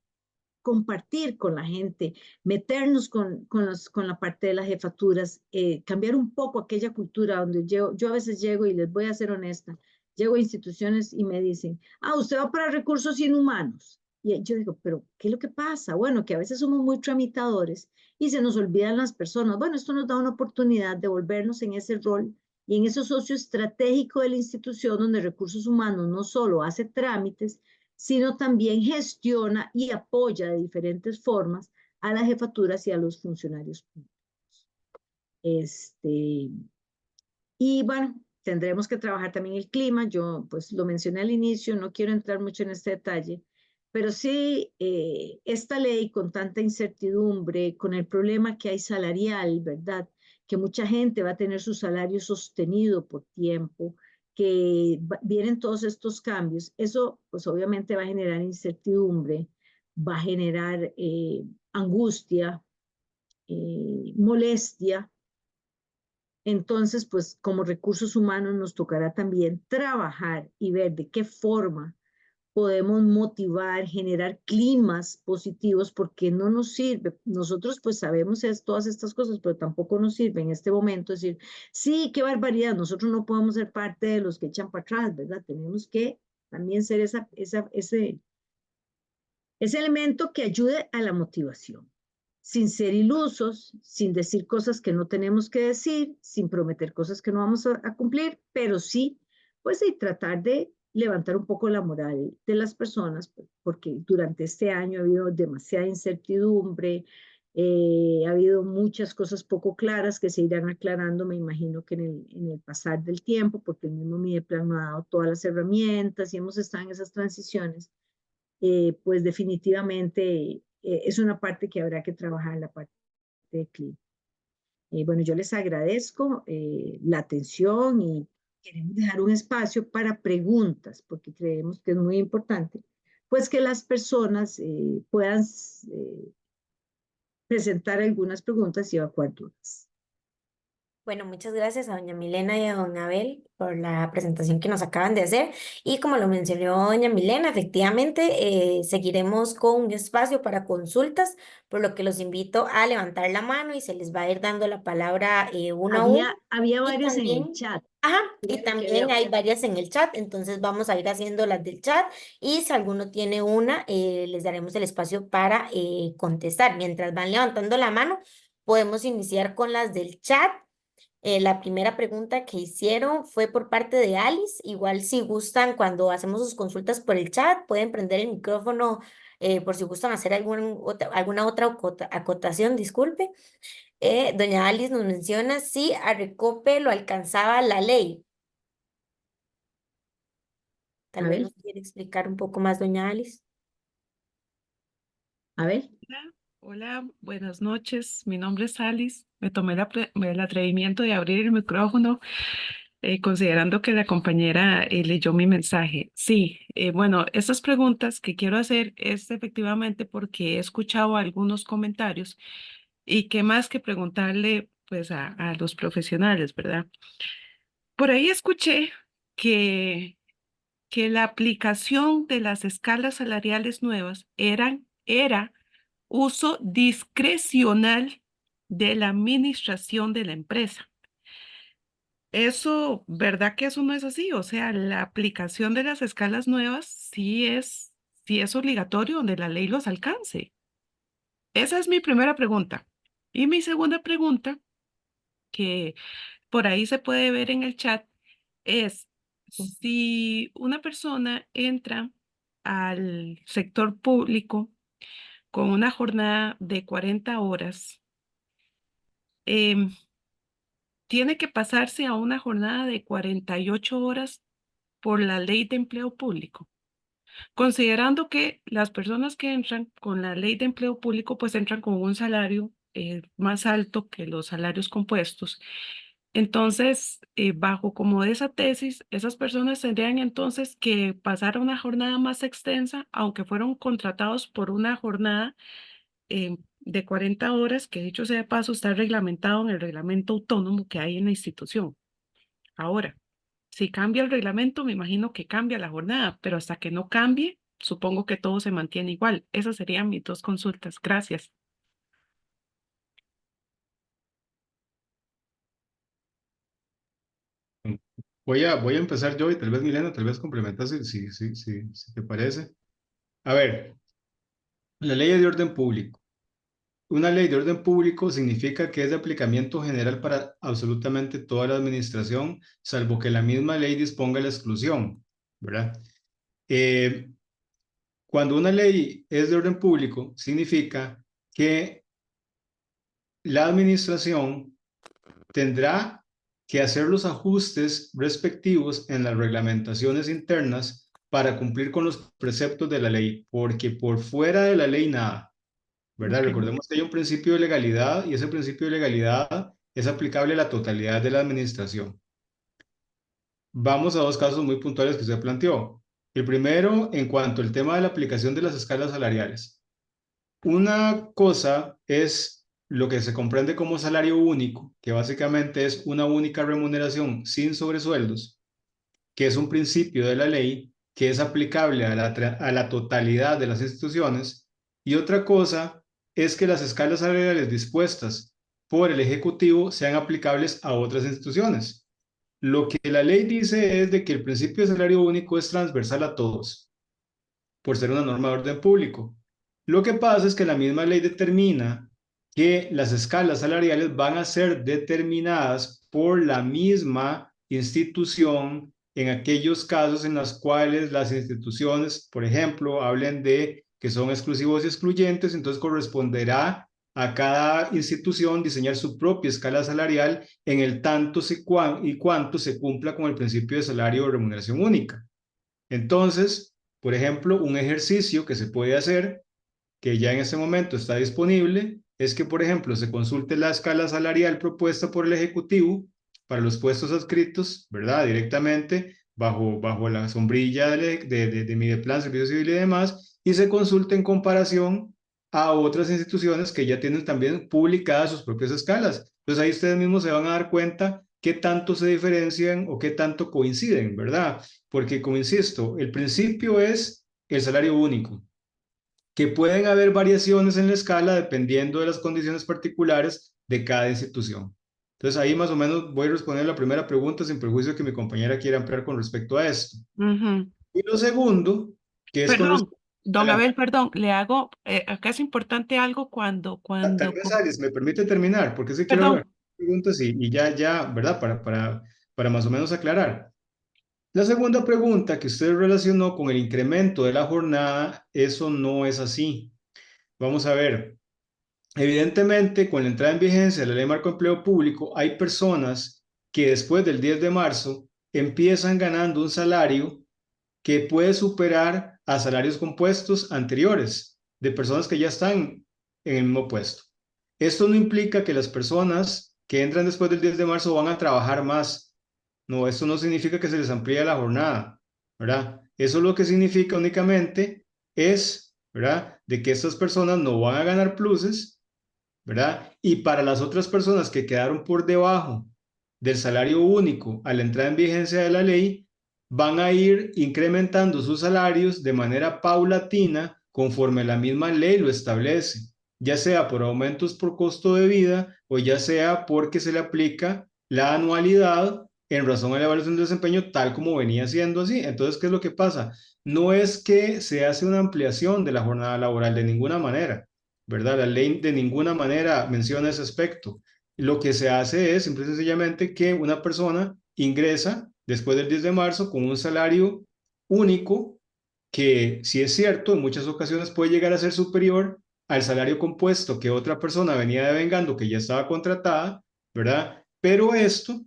compartir con la gente, meternos con la parte de las jefaturas, cambiar un poco aquella cultura donde yo a veces llego y les voy a ser honesta, llego a instituciones y me dicen, usted va para recursos inhumanos. Y yo digo, pero ¿qué es lo que pasa? Bueno, que a veces somos muy tramitadores y se nos olvidan las personas. Bueno, esto nos da una oportunidad de volvernos en ese rol y en ese socio estratégico de la institución donde recursos humanos no solo hace trámites, sino también gestiona y apoya de diferentes formas a las jefaturas y a los funcionarios públicos. Y bueno, tendremos que trabajar también el clima. Yo pues lo mencioné al inicio, no quiero entrar mucho en este detalle, pero sí esta ley con tanta incertidumbre, con el problema que hay salarial, ¿verdad? Que mucha gente va a tener su salario sostenido por tiempo, que vienen todos estos cambios. Eso pues obviamente va a generar incertidumbre, va a generar angustia, molestia. Entonces, pues como recursos humanos nos tocará también trabajar y ver de qué forma podemos motivar, generar climas positivos, porque no nos sirve. Nosotros pues sabemos todas estas cosas, pero tampoco nos sirve en este momento decir, sí, qué barbaridad, nosotros no podemos ser parte de los que echan para atrás, ¿verdad? Tenemos que también ser ese elemento que ayude a la motivación sin ser ilusos, sin decir cosas que no tenemos que decir, sin prometer cosas que no vamos a cumplir, pero sí, pues y tratar de levantar un poco la moral de las personas, porque durante este año ha habido demasiada incertidumbre, ha habido muchas cosas poco claras que se irán aclarando, me imagino que en el pasar del tiempo, porque el mismo Mideplan no ha dado todas las herramientas y hemos estado en esas transiciones, pues definitivamente es una parte que habrá que trabajar en la parte de clima. Bueno, yo les agradezco la atención y queremos dejar un espacio para preguntas, porque creemos que es muy importante, pues que las personas puedan presentar algunas preguntas y evacuar dudas. Bueno, muchas gracias a doña Milena y a don Abel por la presentación que nos acaban de hacer. Y como lo mencionó doña Milena, efectivamente seguiremos con un espacio para consultas, por lo que los invito a levantar la mano y se les va a ir dando la palabra uno a uno. Había Y varias en el también, chat. ajá, y también hay varias en el chat, entonces vamos a ir haciendo las del chat y si alguno tiene una, les daremos el espacio para contestar. Mientras van levantando la mano, podemos iniciar con las del chat. La primera pregunta que hicieron fue por parte de Alice. Igual si gustan, cuando hacemos sus consultas por el chat, pueden prender el micrófono por si gustan hacer alguna otra acotación, disculpe. Doña Alice nos menciona si a Recope lo alcanzaba la ley. Tal A vez ver, nos quiere explicar un poco más, doña Alice. a ver. Hola, hola, buenas noches. Mi nombre es Alice. Me tomé el atrevimiento de abrir el micrófono considerando que la compañera leyó mi mensaje. Sí, bueno, estas preguntas que quiero hacer es efectivamente porque he escuchado algunos comentarios y que más que preguntarle pues a los profesionales, ¿verdad? Por ahí escuché que, que la aplicación de las escalas salariales nuevas era uso discrecional de la administración de la empresa. Eso, ¿verdad que eso no es así? O sea, la aplicación de las escalas nuevas sí es obligatorio donde la ley los alcance. esa es mi primera pregunta. Y mi segunda pregunta, que por ahí se puede ver en el chat, es si una persona entra al sector público con una jornada de 40 horas, em, tiene que pasarse a una jornada de 48 horas por la ley de empleo público, considerando que las personas que entran con la ley de empleo público pues entran con un salario más alto que los salarios compuestos. Entonces, bajo como esa tesis, esas personas tendrían entonces que pasar a una jornada más extensa, aunque fueron contratados por una jornada de 40 horas, que dicho sea de paso, está reglamentado en el reglamento autónomo que hay en la institución. Ahora, si cambia el reglamento, me imagino que cambia la jornada, pero hasta que no cambie, supongo que todo se mantiene igual. Esas serían mis dos consultas. Gracias. Voy a empezar yo y tal vez Milena, tal vez complementas si te parece. A ver, la ley de orden público. Una ley de orden público significa que es de aplicamiento general para absolutamente toda la administración, salvo que la misma ley disponga la exclusión, ¿verdad? Cuando una ley es de orden público, significa que la administración tendrá que hacer los ajustes respectivos en las reglamentaciones internas para cumplir con los preceptos de la ley, porque por fuera de la ley nada, ¿verdad? Ok. Recordemos que hay un principio de legalidad y ese principio de legalidad es aplicable a la totalidad de la administración. Vamos a dos casos muy puntuales que usted planteó. El primero, en cuanto al tema de la aplicación de las escalas salariales. Una cosa es lo que se comprende como salario único, que básicamente es una única remuneración sin sobresueldos, que es un principio de la ley que es aplicable a la totalidad de las instituciones. Y otra cosa es que las escalas salariales dispuestas por el Ejecutivo sean aplicables a otras instituciones. Lo que la ley dice es de que el principio de salario único es transversal a todos, por ser una norma de orden público. Lo que pasa es que la misma ley determina que las escalas salariales van a ser determinadas por la misma institución en aquellos casos en los cuales las instituciones, por ejemplo, hablen de que son exclusivos y excluyentes, entonces corresponderá a cada institución diseñar su propia escala salarial en el tanto y cuánto se cumpla con el principio de salario o remuneración única. Entonces, por ejemplo, un ejercicio que se puede hacer, que ya en este momento está disponible, es que, por ejemplo, se consulte la escala salarial propuesta por el Ejecutivo para los puestos adscritos, ¿verdad? Directamente bajo la sombrilla de Mideplan, Servicio Civil y demás, y se consulte en comparación a otras instituciones que ya tienen también publicadas sus propias escalas. Entonces ahí ustedes mismos se van a dar cuenta qué tanto se diferencian o qué tanto coinciden, ¿verdad? Porque, como insisto, el principio es el salario único, que pueden haber variaciones en la escala dependiendo de las condiciones particulares de cada institución. Entonces ahí más o menos voy a responder la primera pregunta sin perjuicio que mi compañera quiera ampliar con respecto a esto. Y lo segundo, que es con Perdón, respecto don Abel, perdón, le hago, acá es importante algo tal vez, Alice, me permite terminar, porque sí quiero perdón, hablar preguntas y ya, ¿verdad? Para más o menos aclarar. La segunda pregunta que usted relacionó con el incremento de la jornada, eso no es así. Vamos a ver. Evidentemente, con la entrada en vigencia de la Ley Marco de Empleo Público, hay personas que después del 10 de marzo empiezan ganando un salario que puede superar a salarios compuestos anteriores de personas que ya están en el mismo puesto. Esto no implica que las personas que entran después del 10 de marzo van a trabajar más. No, esto no significa que se les amplíe la jornada, ¿verdad? Eso lo que significa únicamente es, ¿verdad? De que estas personas no van a ganar pluses, ¿verdad? Y para las otras personas que quedaron por debajo del salario único a la entrada en vigencia de la ley, van a ir incrementando sus salarios de manera paulatina conforme la misma ley lo establece, ya sea por aumentos por costo de vida o ya sea porque se le aplica la anualidad en razón a la evaluación de desempeño tal como venía siendo así. Entonces, ¿qué es lo que pasa? No es que se hace una ampliación de la jornada laboral de ninguna manera. ¿verdad? La ley de ninguna manera menciona ese aspecto. Lo que se hace es, simple y sencillamente, que una persona ingresa después del 10 de marzo con un salario único que, si es cierto, en muchas ocasiones puede llegar a ser superior al salario compuesto que otra persona venía devengando, que ya estaba contratada, ¿verdad? Pero esto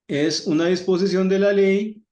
es una disposición de la ley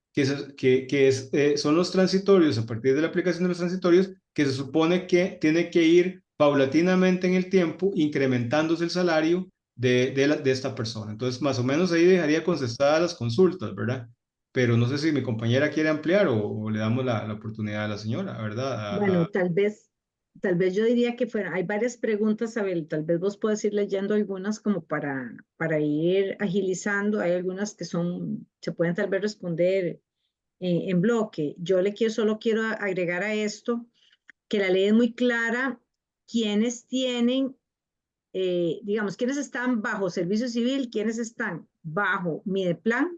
son los transitorios, a partir de la aplicación de los transitorios, que se supone que tiene que ir paulatinamente en el tiempo, incrementándose el salario de esta persona. Entonces, más o menos ahí dejaría contestadas las consultas, ¿verdad? Pero no sé si mi compañera quiere ampliar o le damos la oportunidad a la señora, ¿verdad? Bueno, tal vez yo diría que fuera, hay varias preguntas, Abel, tal vez vos puedes ir leyendo algunas como para ir agilizando, hay algunas que se pueden tal vez responder en bloque. Solo quiero agregar a esto que la ley es muy clara, quienes tienen, digamos, quienes están bajo servicio civil, quienes están bajo Mideplan,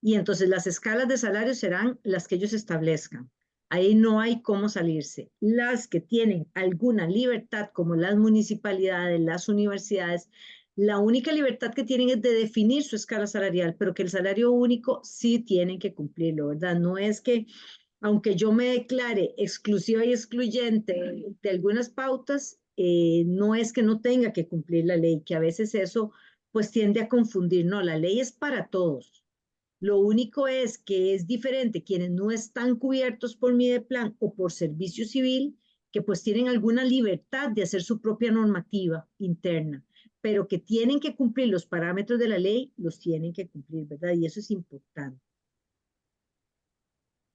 y entonces las escalas de salario serán las que ellos establezcan. Ahí no hay cómo salirse. Las que tienen alguna libertad, como las municipalidades, las universidades, la única libertad que tienen es de definir su escala salarial, pero que el salario único sí tienen que cumplirlo, ¿verdad? No es que, aunque yo me declare exclusiva y excluyente de algunas pautas, no es que no tenga que cumplir la ley, que a veces eso pues tiende a confundir. No, la ley es para todos. Lo único es que es diferente quienes no están cubiertos por Mideplan o por servicio civil, que pues tienen alguna libertad de hacer su propia normativa interna, pero que tienen que cumplir los parámetros de la ley, los tienen que cumplir, ¿verdad? Y eso es importante.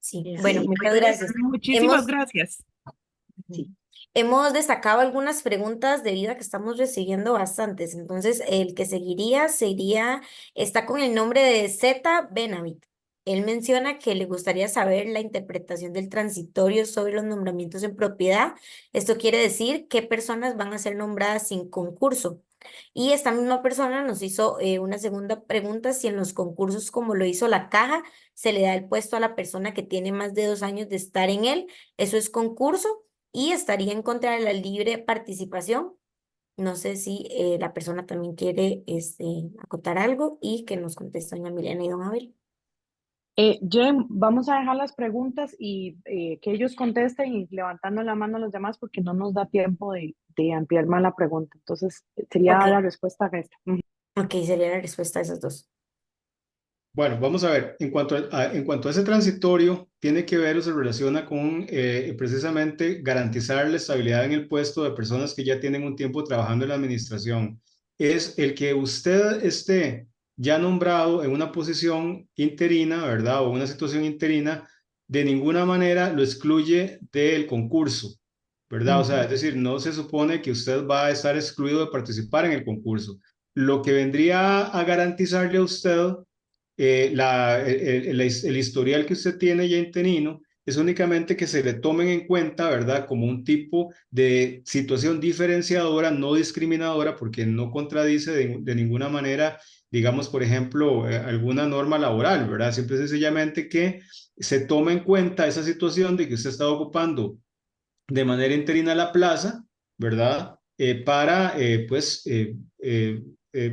Sí, Sí, bueno, muchas gracias. Muchísimas gracias. Sí. Hemos destacado algunas preguntas debido a que estamos recibiendo bastantes. Entonces, el que seguiría está con el nombre de Z Benavit. Él menciona que le gustaría saber la interpretación del transitorio sobre los nombramientos en propiedad. Esto quiere decir qué personas van a ser nombradas sin concurso. Y esta misma persona nos hizo una segunda pregunta, si en los concursos, como lo hizo la caja, se le da el puesto a la persona que tiene más de 2 años de estar en él. ¿Eso es concurso? Y estaría en contra de la libre participación. No sé si la persona también quiere acotar algo y que nos conteste doña Milena y don Abel. Jen, vamos a dejar las preguntas y que ellos contesten y levantando la mano a los demás porque no nos da tiempo de ampliar más la pregunta. Entonces, sería Ok. la respuesta a esta. Ok, sería la respuesta a esas dos. Bueno, vamos a ver, en cuanto a ese transitorio, tiene que ver o se relaciona con precisamente garantizar la estabilidad en el puesto de personas que ya tienen un tiempo trabajando en la administración. Es el que usted esté ya nombrado en una posición interina, ¿verdad? O una situación interina, de ninguna manera lo excluye del concurso, ¿verdad? O sea, es decir, no se supone que usted va a estar excluido de participar en el concurso. Lo que vendría a garantizarle a usted el historial que usted tiene ya interino es únicamente que se le tomen en cuenta, ¿verdad? Como un tipo de situación diferenciadora, no discriminadora, porque no contradice de ninguna manera, digamos, por ejemplo, alguna norma laboral, ¿verdad? Simple y sencillamente que se tome en cuenta esa situación de que usted está ocupando de manera interina la plaza, ¿verdad?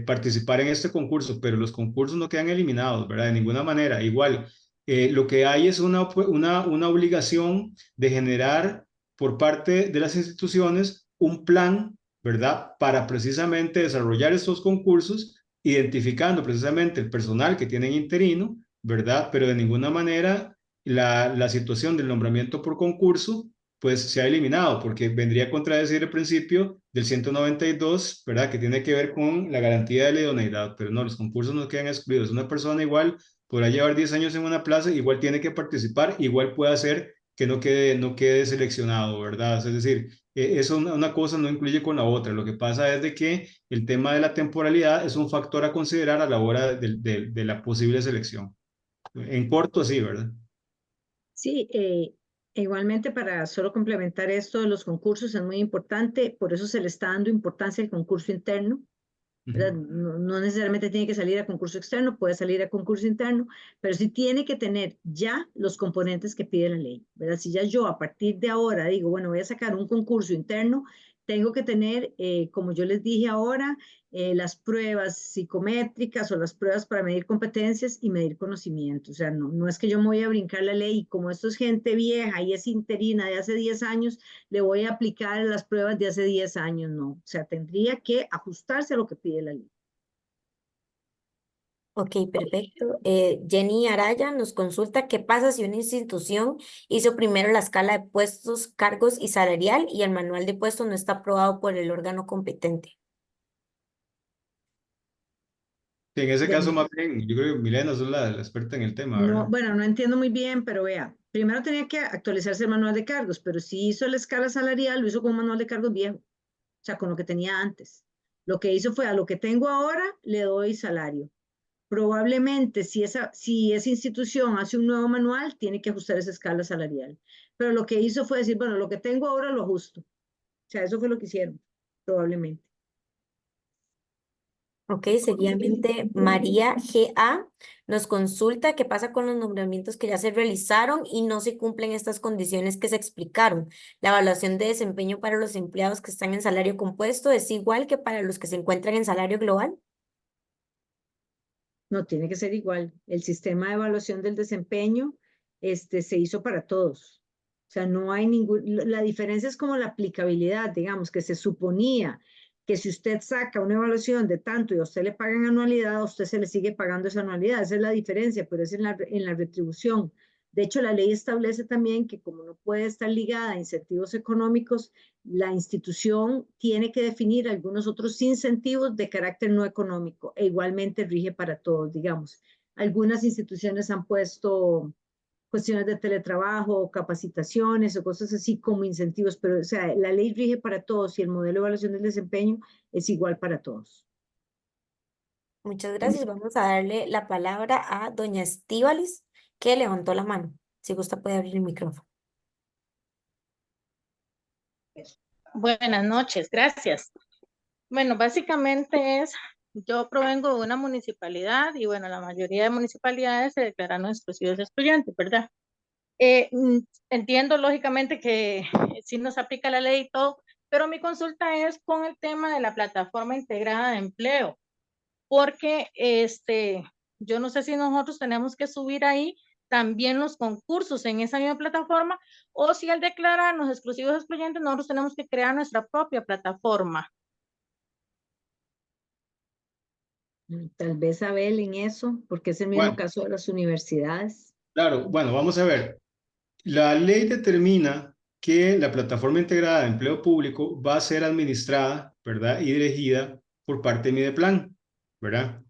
Participar en este concurso, pero los concursos no quedan eliminados, ¿verdad? De ninguna manera. Igual, lo que hay es una obligación de generar por parte de las instituciones un plan, ¿verdad? Para precisamente desarrollar estos concursos, identificando precisamente el personal que tienen interino, ¿verdad? Pero de ninguna manera la situación del nombramiento por concurso pues se ha eliminado, porque vendría a contradecir el principio del 192, ¿verdad? Que tiene que ver con la garantía de la idoneidad, pero no, los concursos no quedan excluidos. Una persona igual podrá llevar 10 años en una plaza, igual tiene que participar, igual puede hacer que no quede seleccionado, ¿verdad? Es decir, eso una cosa no incluye con la otra. Lo que pasa es de que el tema de la temporalidad es un factor a considerar a la hora de la posible selección. En corto, sí, ¿verdad? Sí, igualmente para solo complementar esto de los concursos es muy importante, por eso se le está dando importancia al concurso interno, ¿verdad? No necesariamente tiene que salir a concurso externo, puede salir a concurso interno, pero sí tiene que tener ya los componentes que pide la ley, ¿verdad? Si ya yo a partir de ahora digo, bueno, voy a sacar un concurso interno, tengo que tener, como yo les dije ahora, las pruebas psicométricas o las pruebas para medir competencias y medir conocimiento. O sea, no es que yo me voy a brincar la ley y como esto es gente vieja y es interina de hace 10 años, le voy a aplicar las pruebas de hace 10 años, no. O sea, tendría que ajustarse a lo que pide la ley. Ok, perfecto. Jenny Araya nos consulta qué pasa si una institución hizo primero la escala de puestos, cargos y salarial y el manual de puestos no está aprobado por el órgano competente. En ese De- caso, más bien, yo creo que Milena es la experta en el tema, No, ¿verdad? bueno, no entiendo muy bien, pero vea, primero tenía que actualizarse el manual de cargos, pero si hizo la escala salarial, lo hizo con un manual de cargos viejo, o sea, con lo que tenía antes. Lo que hizo fue a lo que tengo ahora le doy salario. Probablemente si esa institución hace un nuevo manual, tiene que ajustar esa escala salarial. Pero lo que hizo fue decir, bueno, lo que tengo ahora lo ajusto. O sea, eso fue lo que hicieron, probablemente. Ok, seguidamente María G.A. nos consulta qué pasa con los nombramientos que ya se realizaron y no se cumplen estas condiciones que se explicaron. La evaluación de desempeño para los empleados que están en salario compuesto es igual que para los que se encuentran en salario global. No, tiene que ser igual. El sistema de evaluación del desempeño, se hizo para todos. O sea, no hay la diferencia es como la aplicabilidad, digamos, que se suponía que si usted saca una evaluación de tanto y a usted le pagan anualidad, a usted se le sigue pagando esa anualidad. Esa es la diferencia, pero es en la retribución. De hecho, la ley establece también que como no puede estar ligada a incentivos económicos, la institución tiene que definir algunos otros incentivos de carácter no económico e igualmente rige para todos, digamos. Algunas instituciones han puesto cuestiones de teletrabajo, capacitaciones o cosas así como incentivos, pero o sea, la ley rige para todos y el modelo de evaluación del desempeño es igual para todos. Muchas gracias. Vamos a darle la palabra a doña Estíbalis, que levantó la mano. Si gusta puede abrir el micrófono. Buenas noches, gracias. Bueno, básicamente yo provengo de una municipalidad y bueno, la mayoría de municipalidades se declararon exclusivos de estudiantes, ¿verdad? Entiendo lógicamente que sí nos aplica la ley y todo, pero mi consulta es con el tema de la plataforma integrada de empleo, porque yo no sé si nosotros tenemos que subir ahí también los concursos en esa misma plataforma o si al declararnos exclusivos excluyentes nosotros tenemos que crear nuestra propia plataforma. Tal vez Abel en eso, porque es el mismo Bueno, caso de las universidades. claro, bueno, vamos a ver. La ley determina que la plataforma integrada de empleo público va a ser administrada, ¿verdad? Y dirigida por parte de Mideplan, ¿verdad?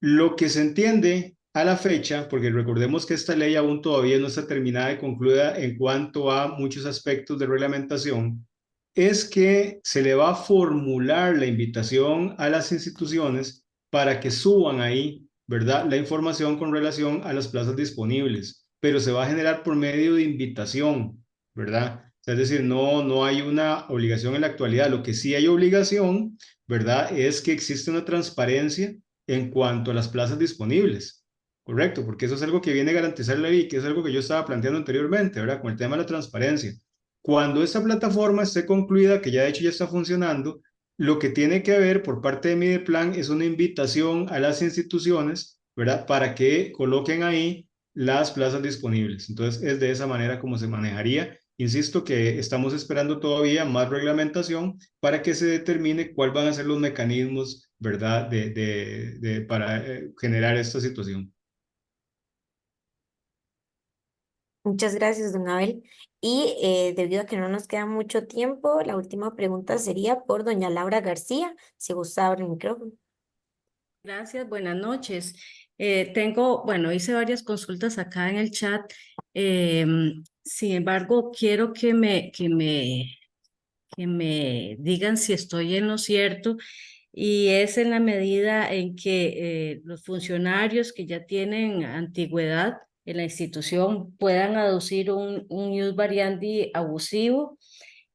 Lo que se entiende a la fecha, porque recordemos que esta ley aún todavía no está terminada y concluida en cuanto a muchos aspectos de reglamentación, es que se le va a formular la invitación a las instituciones para que suban ahí, ¿verdad? La información con relación a las plazas disponibles, pero se va a generar por medio de invitación, ¿verdad? O sea, es decir, no hay una obligación en la actualidad. Lo que sí hay obligación, ¿verdad? Es que existe una transparencia en cuanto a las plazas disponibles. Correcto, porque eso es algo que viene a garantizar la ley, que es algo que yo estaba planteando anteriormente, ¿verdad? Con el tema de la transparencia. Cuando esta plataforma esté concluida, que ya de hecho ya está funcionando, lo que tiene que haber por parte de Mideplan es una invitación a las instituciones, ¿verdad? Para que coloquen ahí las plazas disponibles. Entonces, es de esa manera como se manejaría. Insisto que estamos esperando todavía más reglamentación para que se determine cuáles van a ser los mecanismos, ¿verdad?, para generar esta situación. Muchas gracias, don Abel. Y debido a que no nos queda mucho tiempo, la última pregunta sería por doña Laura García. Si gusta, abre el micrófono. Gracias, buenas noches. Bueno, hice varias consultas acá en el chat. Sin embargo, quiero que me digan si estoy en lo cierto y es en la medida en que los funcionarios que ya tienen antigüedad en la institución puedan aducir un ius variandi abusivo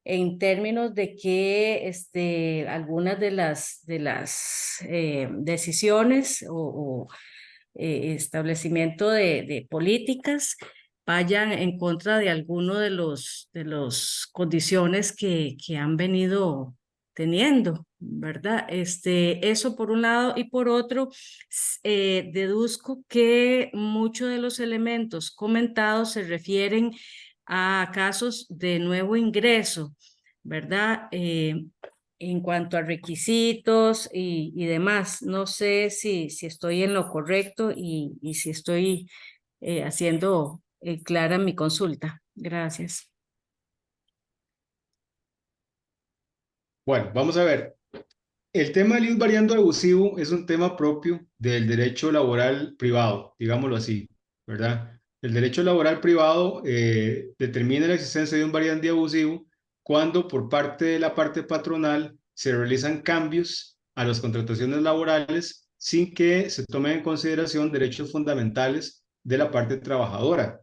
en términos de que algunas de las decisiones o establecimiento de políticas vayan en contra de alguno de los condiciones que han venido teniendo, ¿verdad? Eso por un lado, y por otro, deduzco que muchos de los elementos comentados se refieren a casos de nuevo ingreso, ¿verdad? En cuanto a requisitos y demás. No sé si estoy en lo correcto y si estoy haciendo clara mi consulta. Gracias. Bueno, vamos a ver. El tema del ius variando abusivo es un tema propio del derecho laboral privado, digámoslo así, ¿verdad? El derecho laboral privado determina la existencia de un variante abusivo cuando por parte de la parte patronal se realizan cambios a las contrataciones laborales sin que se tomen en consideración derechos fundamentales de la parte trabajadora.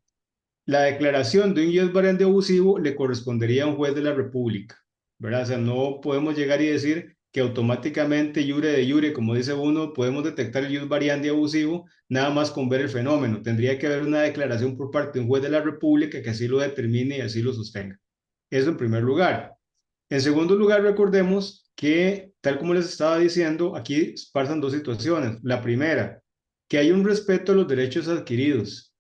La declaración de un ius variante abusivo le correspondería a un juez de la República, ¿verdad? O sea, no podemos llegar y decir que automáticamente, iure de iure, como dice uno, podemos detectar el ius variandi abusivo nada más con ver el fenómeno. Tendría que haber una declaración por parte de un juez de la República que así lo determine y así lo sostenga. Eso en primer lugar. En segundo lugar, recordemos que, tal como les estaba diciendo, aquí pasan dos situaciones. La primera, que hay un respeto a los derechos adquiridos.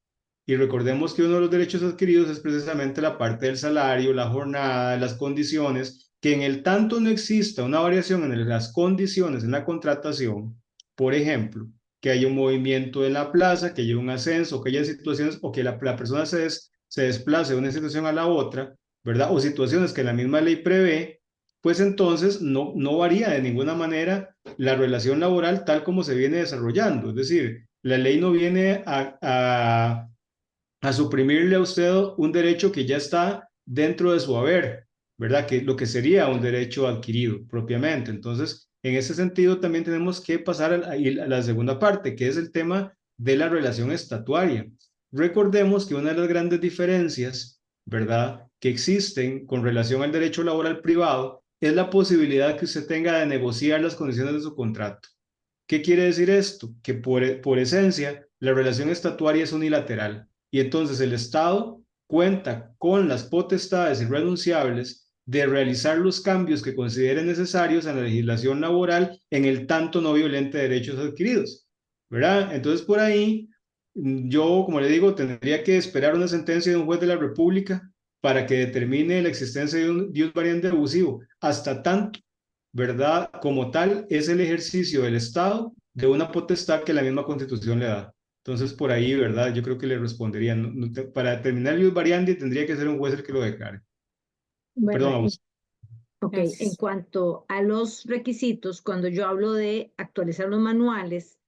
Y recordemos que uno de los derechos adquiridos es precisamente la parte del salario, la jornada, las condiciones, que en el tanto no exista una variación en las condiciones en la contratación, por ejemplo, que haya un movimiento en la plaza, que haya un ascenso, que haya situaciones o que la persona se desplace de una situación a la otra, ¿verdad? O situaciones que la misma ley prevé, pues entonces no varía de ninguna manera la relación laboral tal como se viene desarrollando. Es decir, la ley no viene a suprimirle a usted un derecho que ya está dentro de su haber, ¿verdad? Que lo que sería un derecho adquirido propiamente. Entonces, en ese sentido, también tenemos que pasar a la segunda parte, que es el tema de la relación estatuaria. Recordemos que una de las grandes diferencias, ¿verdad?, que existen con relación al derecho laboral privado es la posibilidad que usted tenga de negociar las condiciones de su contrato. ¿Qué quiere decir esto? Que por esencia, la relación estatuaria es unilateral y entonces el Estado cuenta con las potestades irrenunciables de realizar los cambios que considere necesarios en la legislación laboral en el tanto no violente de derechos adquiridos, ¿verdad? Entonces por ahí, yo, como le digo, tendría que esperar una sentencia de un juez de la República para que determine la existencia de un ius variante abusivo. Hasta tanto, ¿verdad? Como tal, es el ejercicio del Estado de una potestad que la misma Constitución le da. Entonces, por ahí, ¿verdad? Yo creo que le respondería. Para determinar el ius variandi tendría que ser un juez el que lo declare. Bueno, Perdón, vamos. ok, en Gracias. cuanto a los requisitos, cuando yo hablo de actualizar los manuales,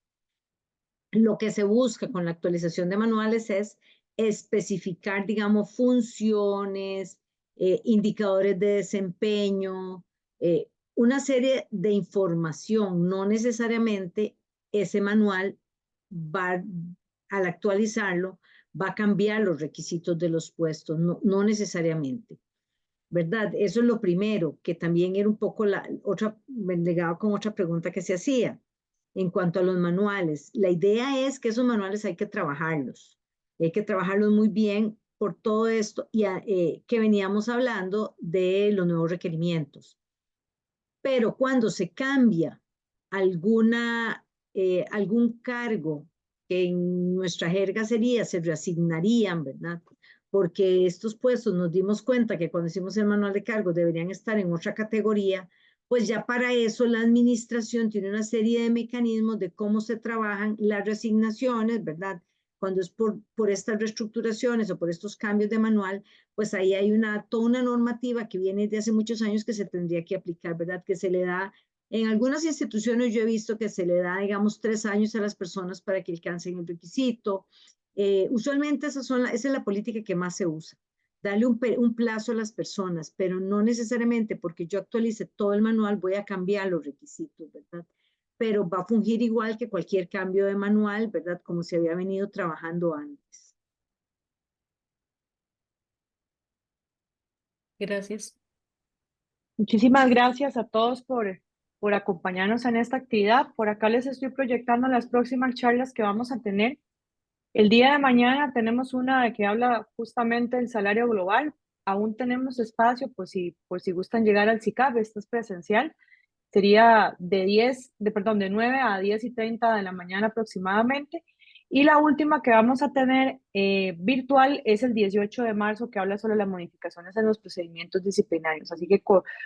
lo que se busca con la actualización de manuales es especificar, digamos, funciones, indicadores de desempeño, una serie de información. No necesariamente ese manual va, al actualizarlo, va a cambiar los requisitos de los puestos, no necesariamente. ¿Verdad? Eso es lo primero, que también era un poco la otra, ligado con otra pregunta que se hacía en cuanto a los manuales. La idea es que esos manuales hay que trabajarlos muy bien por todo esto y que veníamos hablando de los nuevos requerimientos. Pero cuando se cambia algún cargo que en nuestra jerga sería, se reasignarían, ¿verdad? Porque estos puestos nos dimos cuenta que cuando hicimos el manual de cargos deberían estar en otra categoría, pues ya para eso la administración tiene una serie de mecanismos de cómo se trabajan las reasignaciones, ¿verdad? Cuando es por estas reestructuraciones o por estos cambios de manual, pues ahí hay toda una normativa que viene de hace muchos años que se tendría que aplicar, ¿verdad? Que se le da, en algunas instituciones yo he visto que se le da, digamos, 3 años a las personas para que alcancen el requisito. Usualmente esa es la política que más se usa, darle un plazo a las personas, pero no necesariamente porque yo actualice todo el manual voy a cambiar los requisitos, ¿verdad? Pero va a fungir igual que cualquier cambio de manual, ¿verdad? Como se había venido trabajando antes. Gracias. Muchísimas gracias a todos por acompañarnos en esta actividad. Por acá les estoy proyectando las próximas charlas que vamos a tener. El día de mañana tenemos una que habla justamente del salario global. Aún tenemos espacio por si gustan llegar al CICAP, esto es presencial. Sería de 9 a 10:30 de la mañana aproximadamente. Y la última que vamos a tener virtual es el 18 de marzo, que habla sobre las modificaciones en los procedimientos disciplinarios. Así que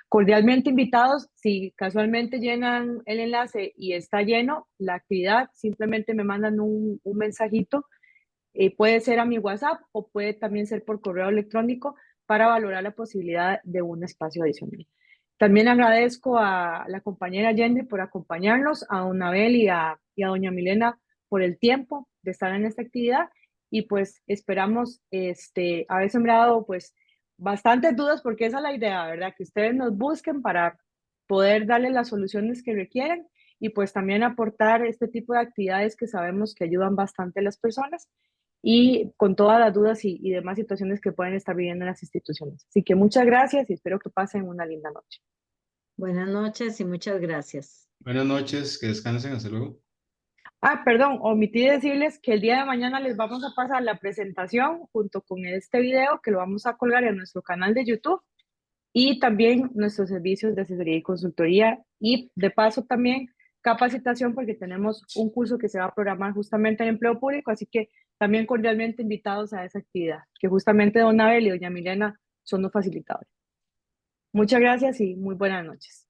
cordialmente invitados, si casualmente llenan el enlace y está lleno la actividad, simplemente me mandan un mensajito. Puede ser a mi WhatsApp o puede también ser por correo electrónico para valorar la posibilidad de un espacio adicional. También agradezco a la compañera Yendi por acompañarnos, a don Abel y a doña Milena por el tiempo de estar en esta actividad y pues esperamos haber sembrado pues bastantes dudas porque esa es la idea, ¿verdad? Que ustedes nos busquen para poder darles las soluciones que requieren y pues también aportar este tipo de actividades que sabemos que ayudan bastante a las personas y con todas las dudas y demás situaciones que pueden estar viviendo en las instituciones. Así que muchas gracias y espero que pasen una linda noche. Buenas noches y muchas gracias. Buenas noches, que descansen, hasta luego. Perdón, omití decirles que el día de mañana les vamos a pasar la presentación junto con este video que lo vamos a colgar en nuestro canal de YouTube y también nuestros servicios de asesoría y consultoría y de paso también capacitación porque tenemos un curso que se va a programar justamente en empleo público, así que también cordialmente invitados a esa actividad, que justamente don Abel y doña Milena son los facilitadores. Muchas gracias y muy buenas noches.